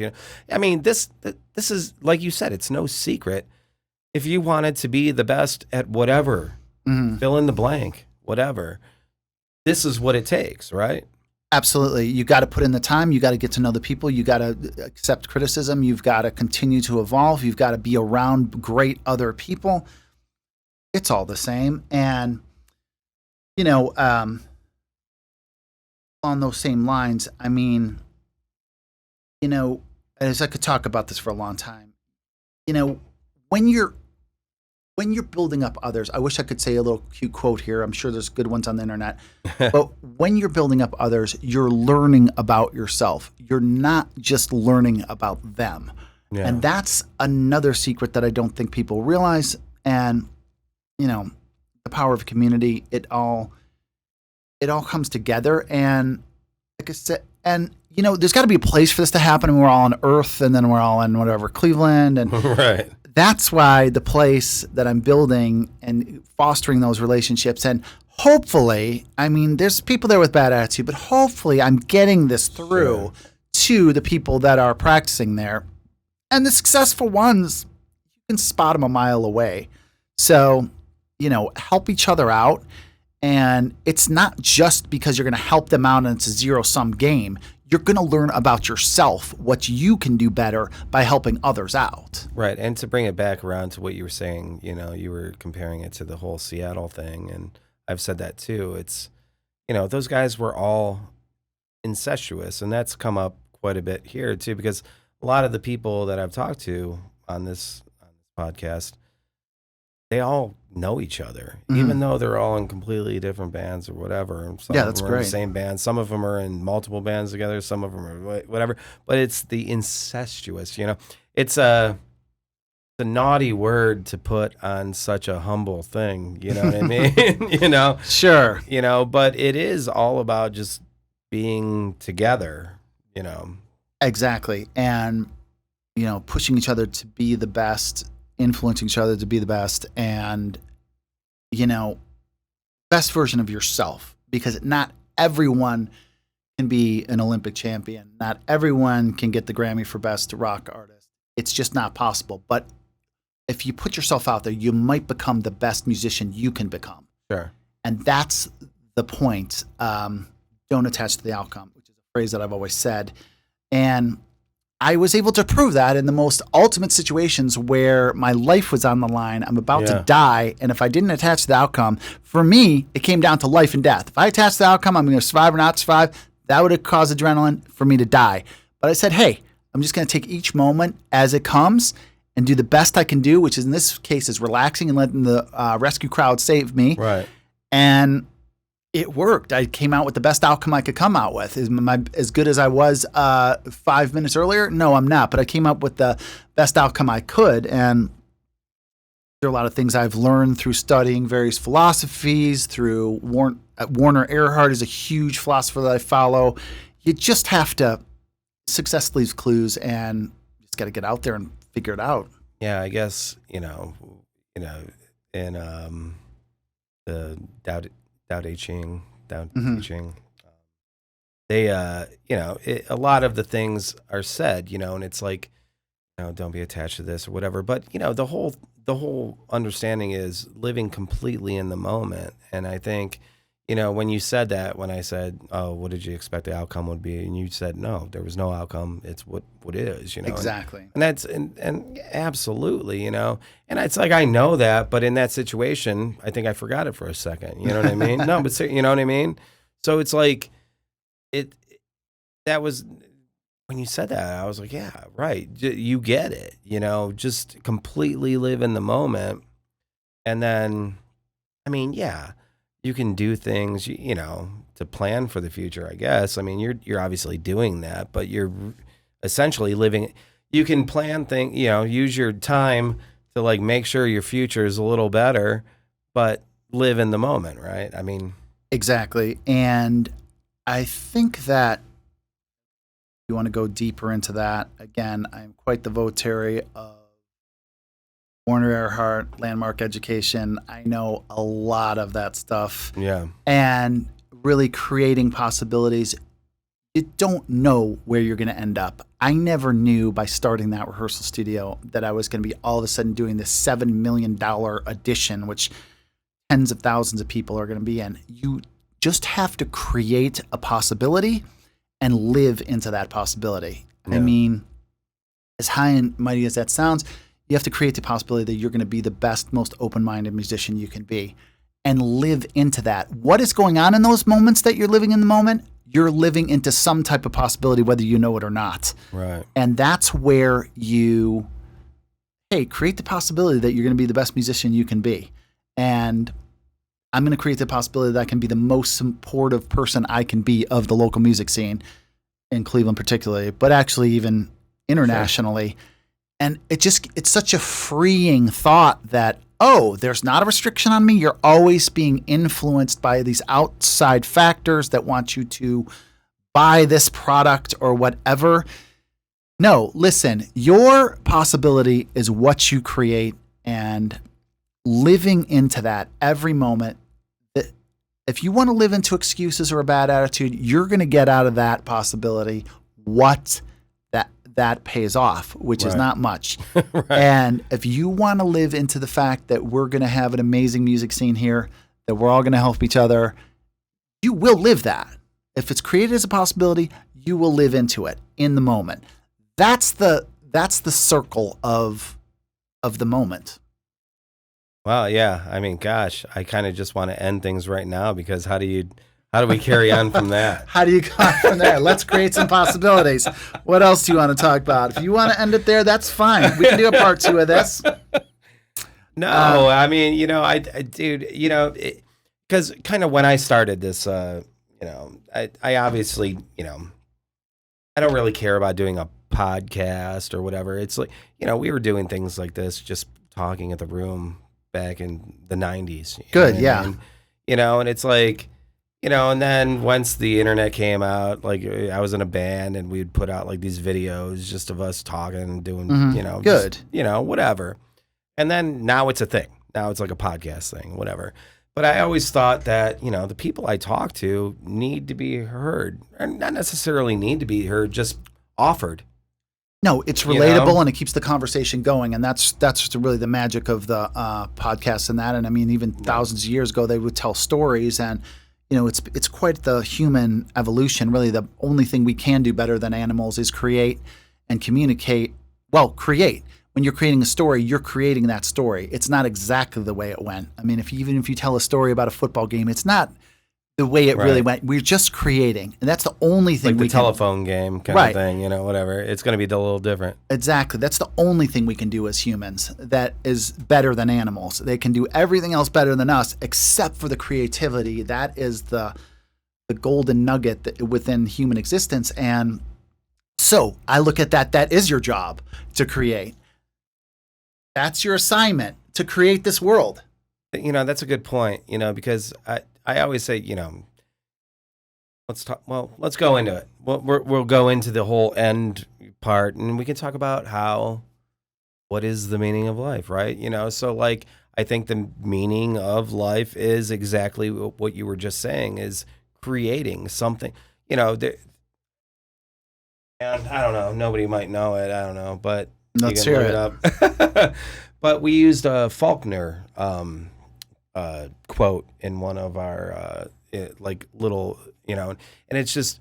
I mean, this is, like you said, it's no secret. If you wanted to be the best at whatever, fill in the blank, whatever, this is what it takes, right? Absolutely. You got to put in the time. You got to get to know the people. You got to accept criticism. You've got to continue to evolve. You've got to be around great other people. It's all the same. And, on those same lines, I mean, as I could talk about this for a long time, when you're building up others, I wish I could say a little cute quote here. I'm sure there's good ones on the internet. But when you're building up others, you're learning about yourself. You're not just learning about them. Yeah. And that's another secret that I don't think people realize. And, the power of community, it all comes together. And like I said, and there's got to be a place for this to happen. And we're all on Earth, and then we're all in whatever, Cleveland, and right. That's why the place that I'm building and fostering those relationships, and hopefully, I mean, there's people there with bad attitude, but hopefully I'm getting this through to the people that are practicing there. And the successful ones, you can spot them a mile away. So, help each other out. And it's not just because you're going to help them out and it's a zero-sum game. You're going to learn about yourself, what you can do better by helping others out. Right. And to bring it back around to what you were saying, you were comparing it to the whole Seattle thing. And I've said that too. It's, those guys were all incestuous. And that's come up quite a bit here too, because a lot of the people that I've talked to on this podcast, they all know each other, even though they're all in completely different bands or whatever. Some of them are in the same band. Some of them are in multiple bands together. Some of them are whatever. But it's the incestuous, It's a naughty word to put on such a humble thing. You know what I mean? Sure. But it is all about just being together, Exactly. And, pushing each other to be the best, influencing each other to be the best, and best version of yourself, because not everyone can be an Olympic champion. Not everyone can get the Grammy for best rock artist. It's just not possible. But if you put yourself out there, you might become the best musician you can become. Sure. And that's the point. Don't attach to the outcome, which is a phrase that I've always said. And I was able to prove that in the most ultimate situations where my life was on the line. I'm about to die. And if I didn't attach to the outcome, for me, it came down to life and death. If I attached to the outcome, I'm going to survive or not survive, that would have caused adrenaline for me to die. But I said, hey, I'm just going to take each moment as it comes and do the best I can do, which is in this case is relaxing and letting the rescue crowd save me. Right. And it worked. I came out with the best outcome I could come out with. Am I as good as I was 5 minutes earlier? No, I'm not. But I came up with the best outcome I could. And there are a lot of things I've learned through studying various philosophies, through Werner Erhard is a huge philosopher that I follow. You just have to, success leaves clues, and you just got to get out there and figure it out. Yeah, I guess, in the Tao Te Ching, they, a lot of the things are said, and it's like, don't be attached to this or whatever. But, the whole understanding is living completely in the moment. And I think, when you said that, when I said, oh, what did you expect the outcome would be? And you said, no, there was no outcome. It's what it is, Exactly. And that's, and absolutely, and it's like, I know that, but in that situation, I think I forgot it for a second. You know what I mean? No, but you know what I mean? So it's like, that was, when you said that, I was like, yeah, right. You get it, just completely live in the moment. And then, I mean, yeah, you can do things, to plan for the future, I guess. I mean, you're obviously doing that, but you're essentially living. You can plan things, use your time to like make sure your future is a little better, but live in the moment, right? I mean, exactly. And I think that if you want to go deeper into that, again, I'm quite the votary of Werner Erhard, landmark education. I know a lot of that stuff. Yeah. And really creating possibilities. you don't know where you're going to end up. I never knew by starting that rehearsal studio that I was going to be all of a sudden doing this $7 million edition, which tens of thousands of people are going to be in. You just have to create a possibility and live into that possibility. Yeah. I mean, as high and mighty as that sounds, you have to create the possibility that you're going to be the best, most open-minded musician you can be and live into that. What is going on in those moments that you're living in the moment? You're living into some type of possibility, whether you know it or not. Right. And that's where you, create the possibility that you're going to be the best musician you can be. And I'm going to create the possibility that I can be the most supportive person I can be of the local music scene in Cleveland particularly, but actually even internationally. Sure. And it's such a freeing thought that, there's not a restriction on me. You're always being influenced by these outside factors that want you to buy this product or whatever. No, listen, your possibility is what you create, and living into that every moment. If you want to live into excuses or a bad attitude, you're going to get out of that possibility what that pays off, which is not much. Right. And if you want to live into the fact that we're going to have an amazing music scene here, that we're all going to help each other, you will live that. If it's created as a possibility, you will live into it in the moment. That's the circle of the moment. Well, yeah. I mean, gosh, I kind of just want to end things right now, because how do we carry on from that? How do you go on from there? Let's create some possibilities. What else do you want to talk about? If you want to end it there, that's fine. We can do a part 2 of this. No, I mean, dude, because kind of when I started this, I obviously, I don't really care about doing a podcast or whatever. It's like, we were doing things like this, just talking at the room back in the 90s. Good, yeah. And it's like, and then once the internet came out, like I was in a band and we'd put out like these videos just of us talking and doing, good, just, whatever. And then now it's a thing. Now it's like a podcast thing, whatever. But I always thought that, the people I talk to need to be heard, or not necessarily need to be heard, just offered. No, it's relatable and it keeps the conversation going, and that's really the magic of the podcast and that. And I mean, even thousands of years ago, they would tell stories, and it's quite the human evolution. Really, the only thing we can do better than animals is create and communicate. Well, create. When you're creating a story, you're creating that story. It's not exactly the way it went. I mean, even if you tell a story about a football game, it's not the way it really went. We're just creating, and that's the only thing. Like the telephone game kind of thing, whatever. It's going to be a little different. Exactly. That's the only thing we can do as humans that is better than animals. They can do everything else better than us, except for the creativity. That is the golden nugget within human existence. And so I look at that. That is your job, to create. That's your assignment, to create this world. That's a good point. Because I always say, let's talk. Well, let's go into it. We'll go into the whole end part, and we can talk about what is the meaning of life, right? So like, I think the meaning of life is exactly what you were just saying, is creating something. And I don't know. Nobody might know it. I don't know, but let's hear it up. But we used a Faulkner quote in one of our little, and it's just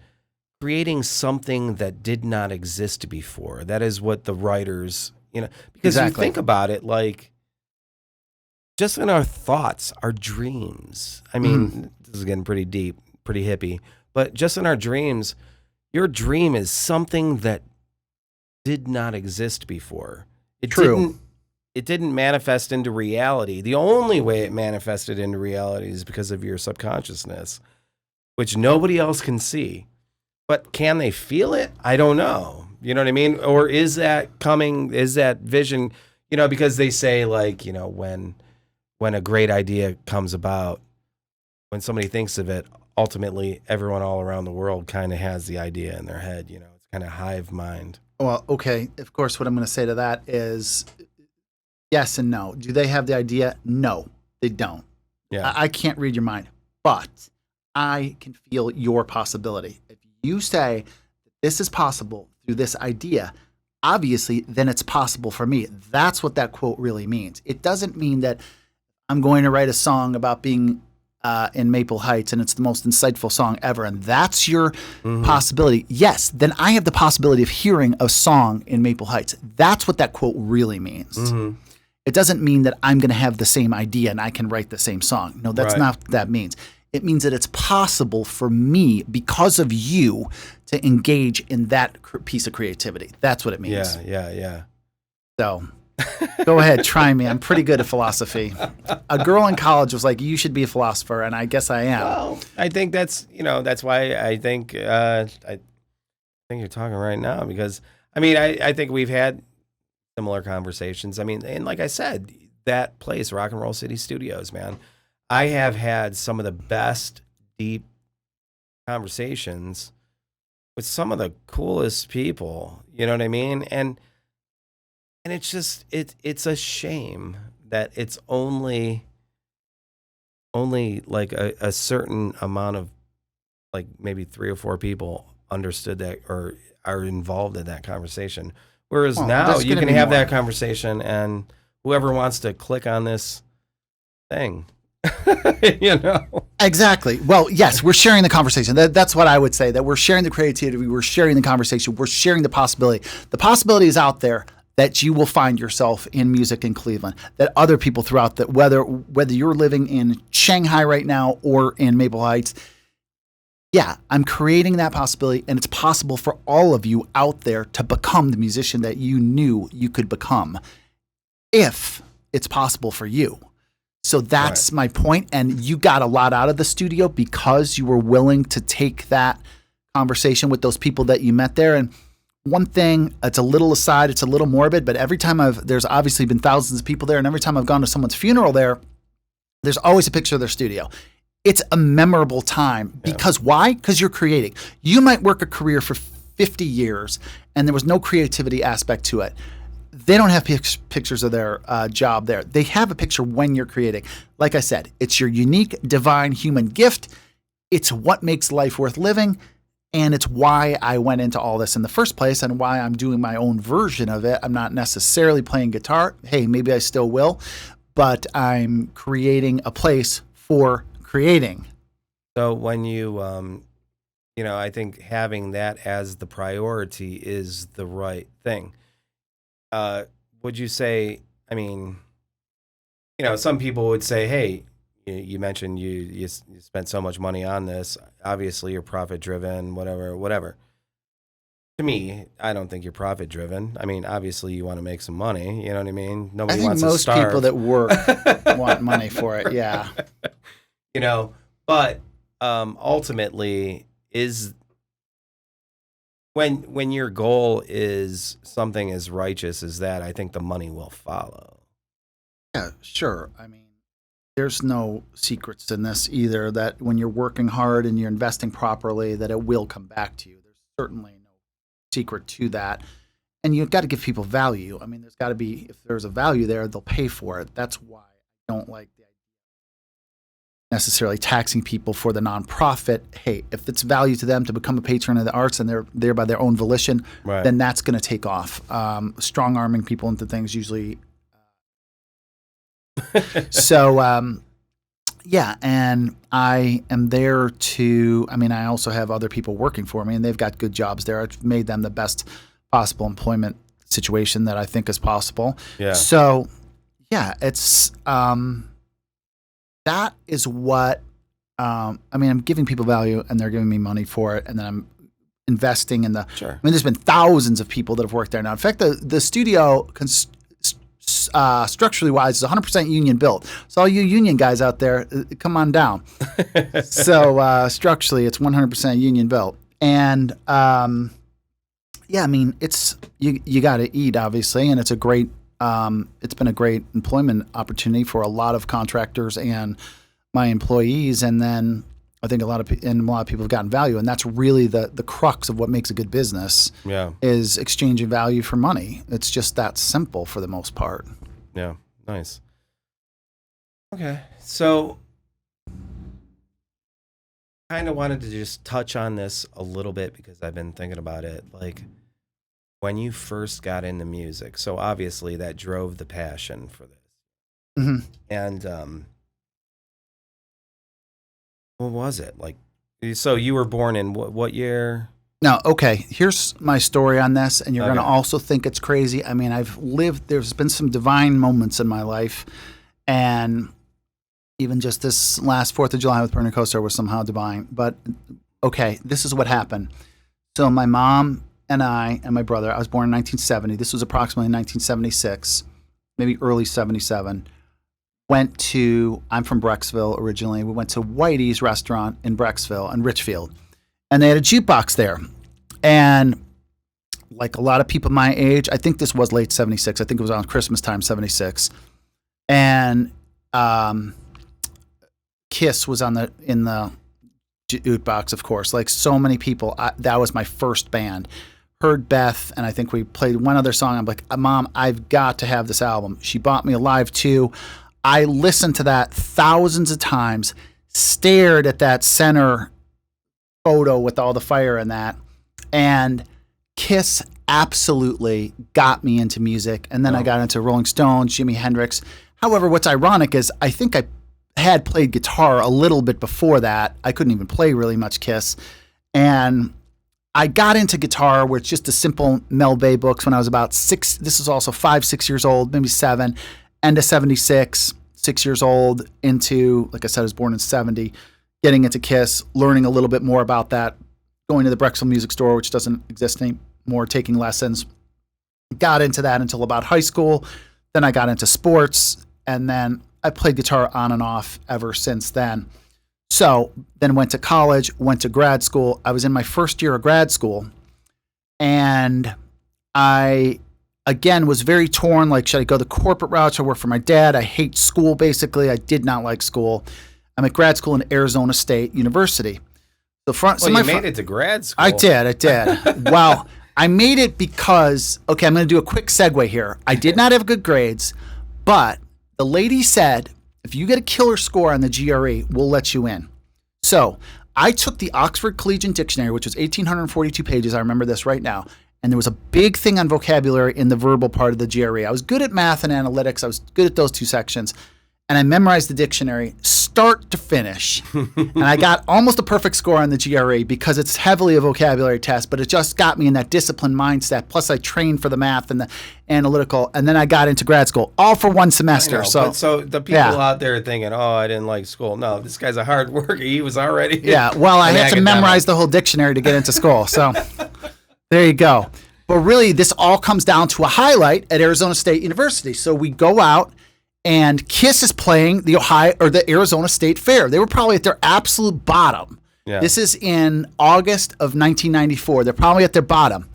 creating something that did not exist before. That is what the writers, because you think about it, like just in our thoughts, our dreams. I mean, this is getting pretty deep, pretty hippie, but just in our dreams, your dream is something that did not exist before. It didn't manifest into reality. The only way it manifested into reality is because of your subconsciousness, which nobody else can see. But can they feel it? I don't know. You know what I mean? Or is that vision, because they say, like, when a great idea comes about, when somebody thinks of it, ultimately everyone all around the world kind of has the idea in their head. It's kind of hive mind. Well, okay. Of course, what I'm going to say to that is yes and no. Do they have the idea? No, they don't. Yeah. I can't read your mind, but I can feel your possibility. If you say this is possible through this idea, obviously, then it's possible for me. That's what that quote really means. It doesn't mean that I'm going to write a song about being in Maple Heights and it's the most insightful song ever, and that's your possibility. Yes, then I have the possibility of hearing a song in Maple Heights. That's what that quote really means. It doesn't mean that I'm going to have the same idea and I can write the same song. No, that's not what that means. It means that it's possible for me, because of you, to engage in that piece of creativity. That's what it means. Yeah. So go ahead, try me. I'm pretty good at philosophy. A girl in college was like, you should be a philosopher, and I guess I am. Well, I think that's why I think I think you're talking right now, because I think we've had similar conversations. And like I said, that place, Rock and Roll City Studios, man, I have had some of the best deep conversations with some of the coolest people. You know what I mean? And it's just it's a shame that it's only like a certain amount of, like, maybe 3 or 4 people understood that or are involved in that conversation. Whereas now you can have that conversation, and whoever wants to click on this thing, Exactly. Well, yes, we're sharing the conversation. That's what I would say, that we're sharing the creativity, we're sharing the conversation, we're sharing the possibility. The possibility is out there that you will find yourself in music in Cleveland, that other people throughout that, whether you're living in Shanghai right now or in Maple Heights, yeah, I'm creating that possibility, and it's possible for all of you out there to become the musician that you knew you could become, if it's possible for you. So that's my point, and you got a lot out of the studio because you were willing to take that conversation with those people that you met there. And one thing, it's a little aside, it's a little morbid, but every time there's obviously been thousands of people there, and every time I've gone to someone's funeral there's always a picture of their studio. It's a memorable time because why? Because you're creating. You might work a career for 50 years and there was no creativity aspect to it. They don't have pictures of their job there. They have a picture when you're creating. Like I said, it's your unique, divine human gift. It's what makes life worth living. And it's why I went into all this in the first place, and why I'm doing my own version of it. I'm not necessarily playing guitar. Hey, maybe I still will, but I'm creating a place for creating. So when you, I think having that as the priority is the right thing. Would you say, some people would say, hey, you mentioned you spent so much money on this. Obviously, you're profit driven, whatever. To me, I don't think you're profit driven. Obviously, you want to make some money. You know what I mean? Nobody wants to starve. Most people that work want money for it. Yeah. But ultimately, is when your goal is something as righteous as that, I think the money will follow. Yeah, sure. There's no secrets in this either, that when you're working hard and you're investing properly, that it will come back to you. There's certainly no secret to that. And you've got to give people value. There's got to be, if there's a value there, they'll pay for it. That's why I don't like the idea of necessarily taxing people for the nonprofit. Hey, if it's value to them to become a patron of the arts and they're there by their own volition, then that's going to take off. Strong arming people into things usually. So, yeah, and I am there to, I also have other people working for me, and they've got good jobs there. I've made them the best possible employment situation that I think is possible. Yeah. So, yeah, it's, that is what, I'm giving people value and they're giving me money for it, and then I'm investing in the, there's been thousands of people that have worked there now. In fact, the studio structurally wise is 100% union built. So all you union guys out there, come on down. So structurally it's 100% union built. And it's you got to eat, obviously, and it's a great it's been a great employment opportunity for a lot of contractors and my employees. And then I think a lot of people have gotten value, and that's really the crux of what makes a good business. Yeah, is exchanging value for money. It's just that simple for the most part. Yeah, nice. Okay, so kind of wanted to just touch on this a little bit because I've been thinking about it. Like when you first got into music, so obviously that drove the passion for this. Mm-hmm. And what was it like? So you were born in what year? No, okay. Here's my story on this, and you're Okay. going to also think it's crazy. I mean, there's been some divine moments in my life, and even just this last 4th of July with Bernie Kosar was somehow divine. But, okay, this is what happened. So my mom and I and my brother, I was born in 1970. This was approximately 1976, maybe early 77. I'm from Brecksville originally. We went to Whitey's restaurant in Brecksville and Richfield. And they had a jukebox there. And like a lot of people my age, I think this was late 76. I think it was on Christmas time, 76. And Kiss was in the jukebox, of course. Like so many people, that was my first band. Heard Beth, and I think we played one other song. I'm like, Mom, I've got to have this album. She bought me Alive 2. I listened to that thousands of times, stared at that center photo with all the fire in that, and Kiss absolutely got me into music. And then I got into Rolling Stones, Jimi Hendrix. However, what's ironic is I think I had played guitar a little bit before that. I couldn't even play really much Kiss. And I got into guitar where it's just a simple Mel Bay books when I was about 6. This is also 5, 6 years old, maybe 7. End of 76, 6 years old into, like I said, I was born in 70, getting into Kiss, learning a little bit more about that, going to the Brecksville Music Store, which doesn't exist anymore, taking lessons. Got into that until about high school. Then I got into sports, and then I played guitar on and off ever since then. So then went to college, went to grad school. I was in my first year of grad school, and I again was very torn. Like, should I go the corporate route? Should I work for my dad? I hate school, basically. I did not like school. I'm at grad school in Arizona State University. You made it to grad school. I did. Well, I made it because, okay, I'm going to do a quick segue here. I did not have good grades, but the lady said, if you get a killer score on the GRE, we'll let you in. So I took the Oxford Collegiate Dictionary, which was 1,842 pages. I remember this right now. And there was a big thing on vocabulary in the verbal part of the GRE. I was good at math and analytics. I was good at those two sections. And I memorized the dictionary start to finish. And I got almost a perfect score on the GRE because it's heavily a vocabulary test, but it just got me in that disciplined mindset. Plus I trained for the math and the analytical. And then I got into grad school, all for one semester. So the people out there thinking, oh, I didn't like school. No, this guy's a hard worker. He was already well, I had to memorize the whole dictionary to get into school. So there you go. But really, this all comes down to a highlight at Arizona State University. So we go out, and Kiss is playing the Arizona State Fair. They were probably at their absolute bottom. Yeah. This is in August of 1994. They're probably at their bottom.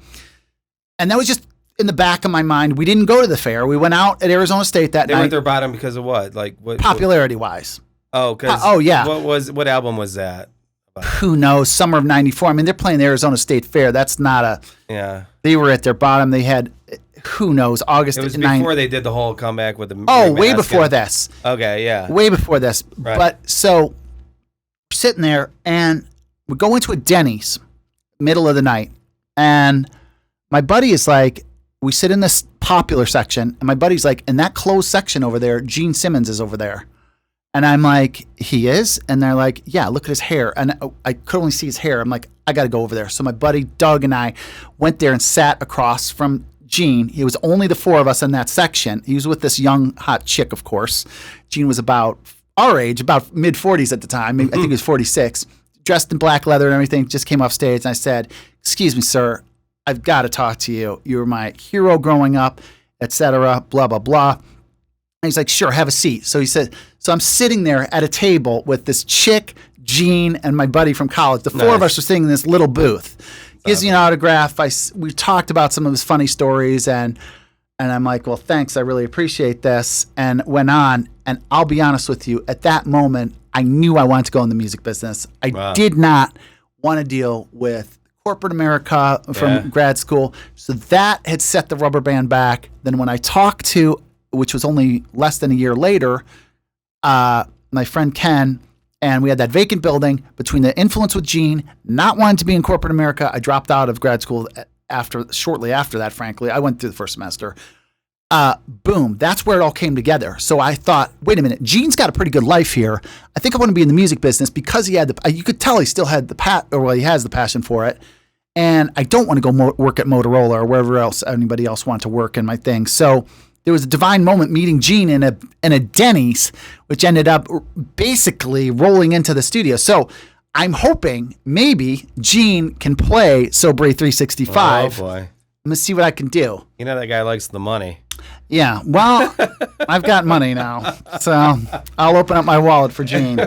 And that was just in the back of my mind. We didn't go to the fair. We went out at Arizona State that night. They were at their bottom because of what? Like what? Popularity-wise. Oh, yeah. What album was that? Who knows? Summer of 94. I mean, they're playing the Arizona State Fair. That's not a... Yeah. They were at their bottom. They had... Who knows? August. It was before they did the whole comeback with the. Way before this. Okay, yeah. Way before this. Right. But so, we're sitting there, and we go into a Denny's, middle of the night, and my buddy is like, we sit in this popular section, and my buddy's like, in that closed section over there, Gene Simmons is over there. And I'm like, he is? And they're like, yeah, look at his hair. And I could only see his hair. I'm like, I got to go over there. So my buddy Doug and I went there and sat across from Gene. It was only the four of us in that section. He was with this young, hot chick, of course. Gene was about our age, about mid-40s at the time. I think he was 46. Dressed in black leather and everything, just came off stage. And I said, excuse me, sir, I've got to talk to you. You were my hero growing up, etc., blah, blah, blah. And he's like, sure, have a seat. So he said, so I'm sitting there at a table with this chick, Gene, and my buddy from college. The four of us are sitting in this little booth. Gives me an autograph. We talked about some of his funny stories, and I'm like, well, thanks. I really appreciate this. And went on. And I'll be honest with you, at that moment, I knew I wanted to go in the music business. I did not want to deal with corporate America from grad school. So that had set the rubber band back. Then when I talked to, which was only less than a year later, my friend Ken And we had that vacant building. Between the influence with Gene, not wanting to be in corporate America, I dropped out of grad school shortly after that, frankly. I went through the first semester. Boom, that's where it all came together. So I thought, wait a minute, Gene's got a pretty good life here. I think I want to be in the music business because he had you could tell he still had he has the passion for it. And I don't want to go work at Motorola or wherever else anybody else wanted to work in my thing. So there was a divine moment meeting Gene in a Denny's, which ended up basically rolling into the studio. So I'm hoping maybe Gene can play Soberay 365. Oh boy. I'm gonna see what I can do. You know that guy likes the money. Yeah, well, I've got money now, so I'll open up my wallet for Gene.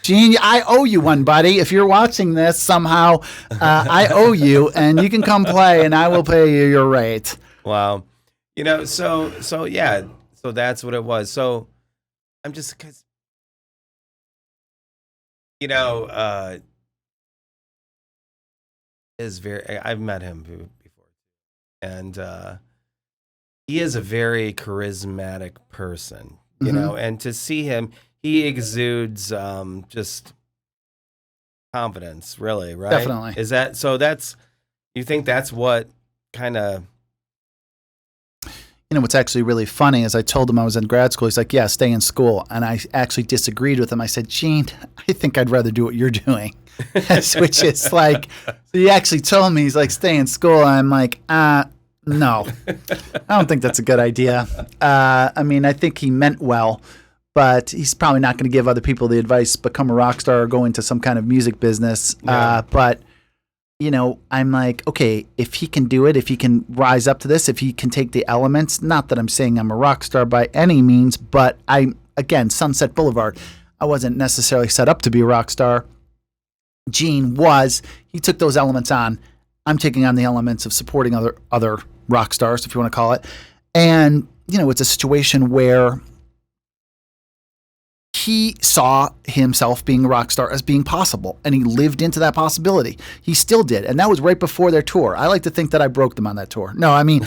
Gene, I owe you one, buddy. If you're watching this somehow, I owe you, and you can come play, and I will pay you your rate. Wow. You know, so yeah, so that's what it was. So I'm just, because, you know, I've met him before, and he is a very charismatic person, you know, and to see him, he exudes just confidence, really, right? Definitely. Is that, so that's, you think that's what kind of... You know, what's actually really funny is I told him I was in grad school. He's like, yeah, stay in school. And I actually disagreed with him. I said, Gene, I think I'd rather do what you're doing. Which is like, so he actually told me, he's like, stay in school. And I'm like, no, I don't think that's a good idea. I mean, I think he meant well, but he's probably not going to give other people the advice, become a rock star or go into some kind of music business. Yeah. But you know, I'm like, okay, if he can do it, if he can rise up to this, if he can take the elements, not that I'm saying I'm a rock star by any means, but again, Sunset Boulevard, I wasn't necessarily set up to be a rock star. Gene was, he took those elements on. I'm taking on the elements of supporting other rock stars, if you want to call it. And, you know, it's a situation where he saw himself being a rock star as being possible, and he lived into that possibility. He still did, and that was right before their tour. I like to think that I broke them on that tour. No, I mean,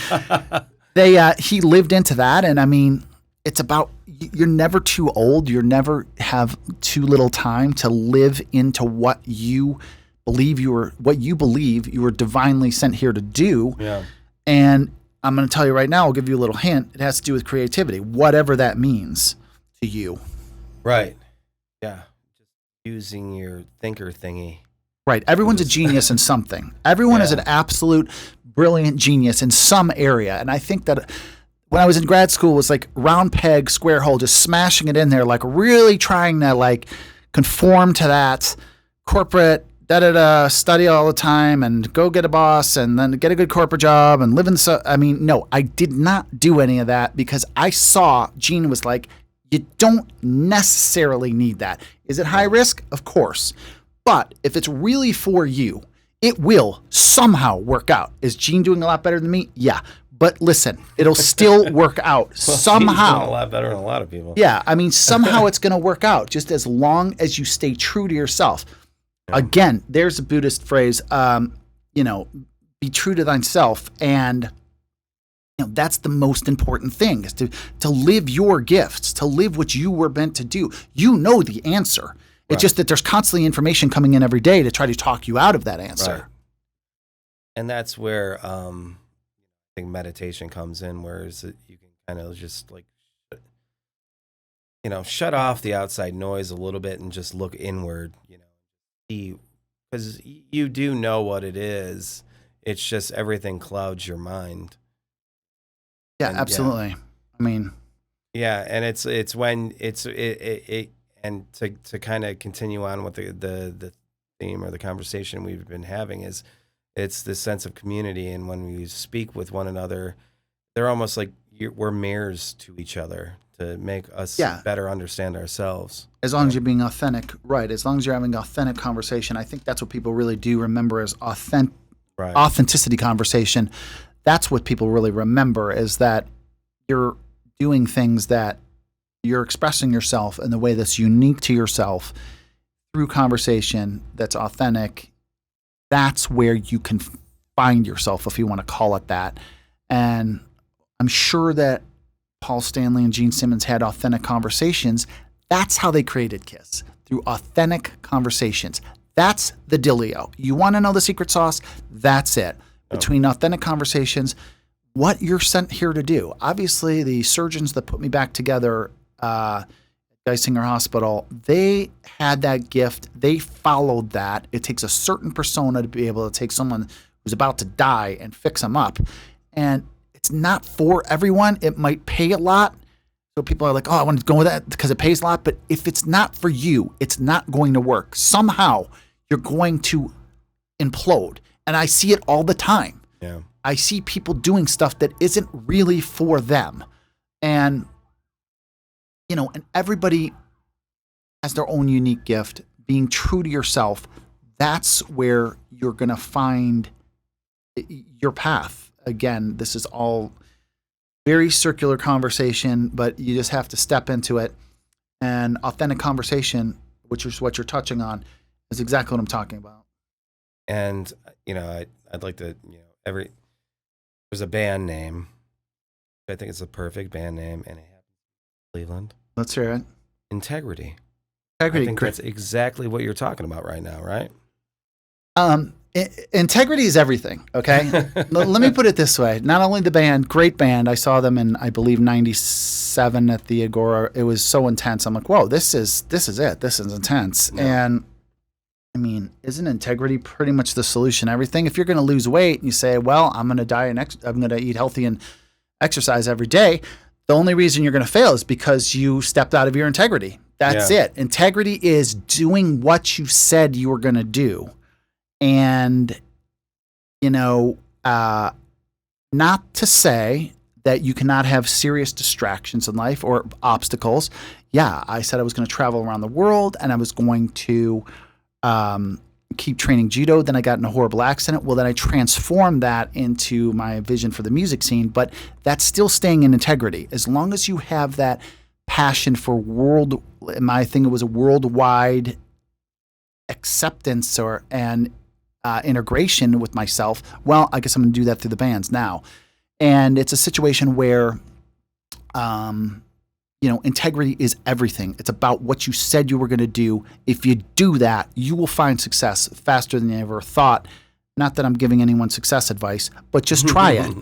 he lived into that, and I mean, it's about, you're never too old. You never have too little time to live into what you believe you were divinely sent here to do. Yeah. And I'm going to tell you right now, I'll give you a little hint. It has to do with creativity, whatever that means to you. Right. Yeah. Just using your thinker thingy. Right. Everyone's a genius in something. Everyone is an absolute brilliant genius in some area. And I think that when I was in grad school, it was like round peg, square hole, just smashing it in there, like really trying to like conform to that corporate study all the time and go get a boss and then get a good corporate job and live in no, I did not do any of that because I saw Gene was like, you don't necessarily need that. Is it high risk? Of course. But if it's really for you, it will somehow work out. Is Gene doing a lot better than me? Yeah. But listen, it'll still work out somehow. Gene's doing a lot better than a lot of people. Yeah. I mean, somehow it's going to work out just as long as you stay true to yourself. Yeah. Again, there's a Buddhist phrase, be true to thyself. And that's the most important thing, is to live your gifts, to live what you were meant to do. You know the answer. It's just that there's constantly information coming in every day to try to talk you out of that answer. Right. And that's where I think meditation comes in, where you can kind of just like, shut off the outside noise a little bit and just look inward, because you do know what it is. It's just everything clouds your mind. Yeah, and, absolutely. Yeah. I mean, yeah, and it's when and to kind of continue on with the theme or the conversation we've been having is, it's this sense of community, and when we speak with one another, they're almost like we're mirrors to each other to make us better understand ourselves. As long as you're being authentic, right? As long as you're having authentic conversation, I think that's what people really do remember as authenticity conversation. That's what people really remember, is that you're doing things that you're expressing yourself in the way that's unique to yourself through conversation that's authentic. That's where you can find yourself, if you want to call it that. And I'm sure that Paul Stanley and Gene Simmons had authentic conversations. That's how they created KISS. through authentic conversations. That's the dealio. You want to know the secret sauce? That's it. Between authentic conversations, what you're sent here to do. Obviously, the surgeons that put me back together at Geisinger Hospital, they had that gift. They followed that. It takes a certain persona to be able to take someone who's about to die and fix them up. And it's not for everyone. It might pay a lot. So people are like, oh, I want to go with that because it pays a lot. But if it's not for you, it's not going to work. Somehow you're going to implode. And I see it all the time. Yeah. I see people doing stuff that isn't really for them. And, and everybody has their own unique gift. Being true to yourself, that's where you're going to find your path. Again, this is all very circular conversation, but you just have to step into it. And authentic conversation, which is what you're touching on, is exactly what I'm talking about. And, I'd like to, there's a band name. I think it's a perfect band name, and it happens in Cleveland. Let's hear it. Integrity. Integrity. I think that's exactly what you're talking about right now, right? Integrity is everything, okay? Let me put it this way. Not only the band, great band. I saw them in, I believe, 97 at the Agora. It was so intense. I'm like, whoa, this is it. This is intense. Yeah. And I mean, isn't integrity pretty much the solution to everything? If you're going to lose weight and you say, well, I'm going to diet and I'm going to eat healthy and exercise every day, the only reason you're going to fail is because you stepped out of your integrity. That's it. Integrity is doing what you said you were going to do. And, not to say that you cannot have serious distractions in life or obstacles. Yeah, I said I was going to travel around the world and I was going to keep training judo. Then I got in a horrible accident. Well, then I transformed that into my vision for the music scene. But that's still staying in integrity. As long as you have that passion for I think it was a worldwide acceptance and integration with myself. Well, I guess I'm going to do that through the bands now. And it's a situation where, integrity is everything. It's about what you said you were going to do. If you do that, you will find success faster than you ever thought. Not that I'm giving anyone success advice, but just try it.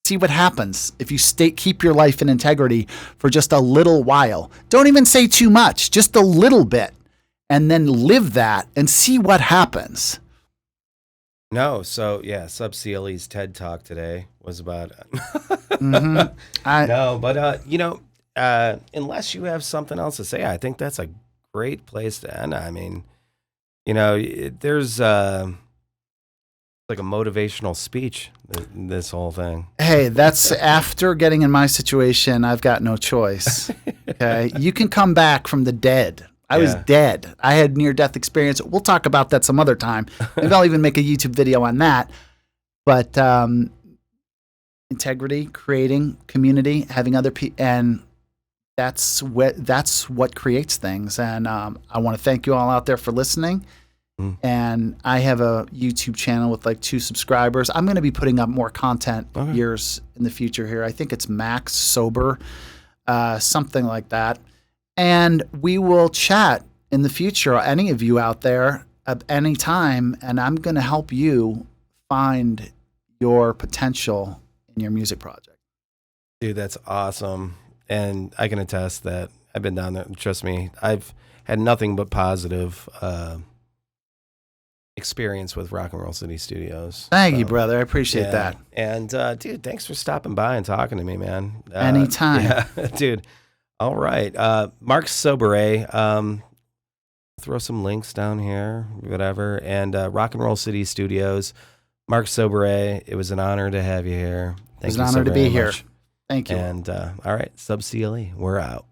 See what happens if you keep your life in integrity for just a little while. Don't even say too much, just a little bit, and then live that and see what happens. No, so yeah, Sub CLE's TED Talk today was about. Unless you have something else to say, I think that's a great place to end. I mean, there's like a motivational speech. This whole thing. Hey, that's after getting in my situation. I've got no choice. Okay, you can come back from the dead. I was dead. I had near-death experience. We'll talk about that some other time. Maybe I'll even make a YouTube video on that. But integrity, creating community, having other people, and that's what creates things. And I want to thank you all out there for listening. And I have a YouTube channel with like 2 subscribers. I'm going to be putting up more content years in the future here. I think it's Max Sober, something like that. And we will chat in the future, any of you out there, at any time, and I'm going to help you find your potential in your music project. Dude, that's awesome. And I can attest that I've been down there. Trust me, I've had nothing but positive experience with Rock and Roll City Studios. Thank you, brother. I appreciate that. And, dude, thanks for stopping by and talking to me, man. Anytime. Yeah, dude. All right. Mark Soberay, throw some links down here, whatever. And Rock and Roll City Studios, Mark Soberay, it was an honor to have you here. It was an honor to be here. Thank you. And all right, Sub CLE, we're out.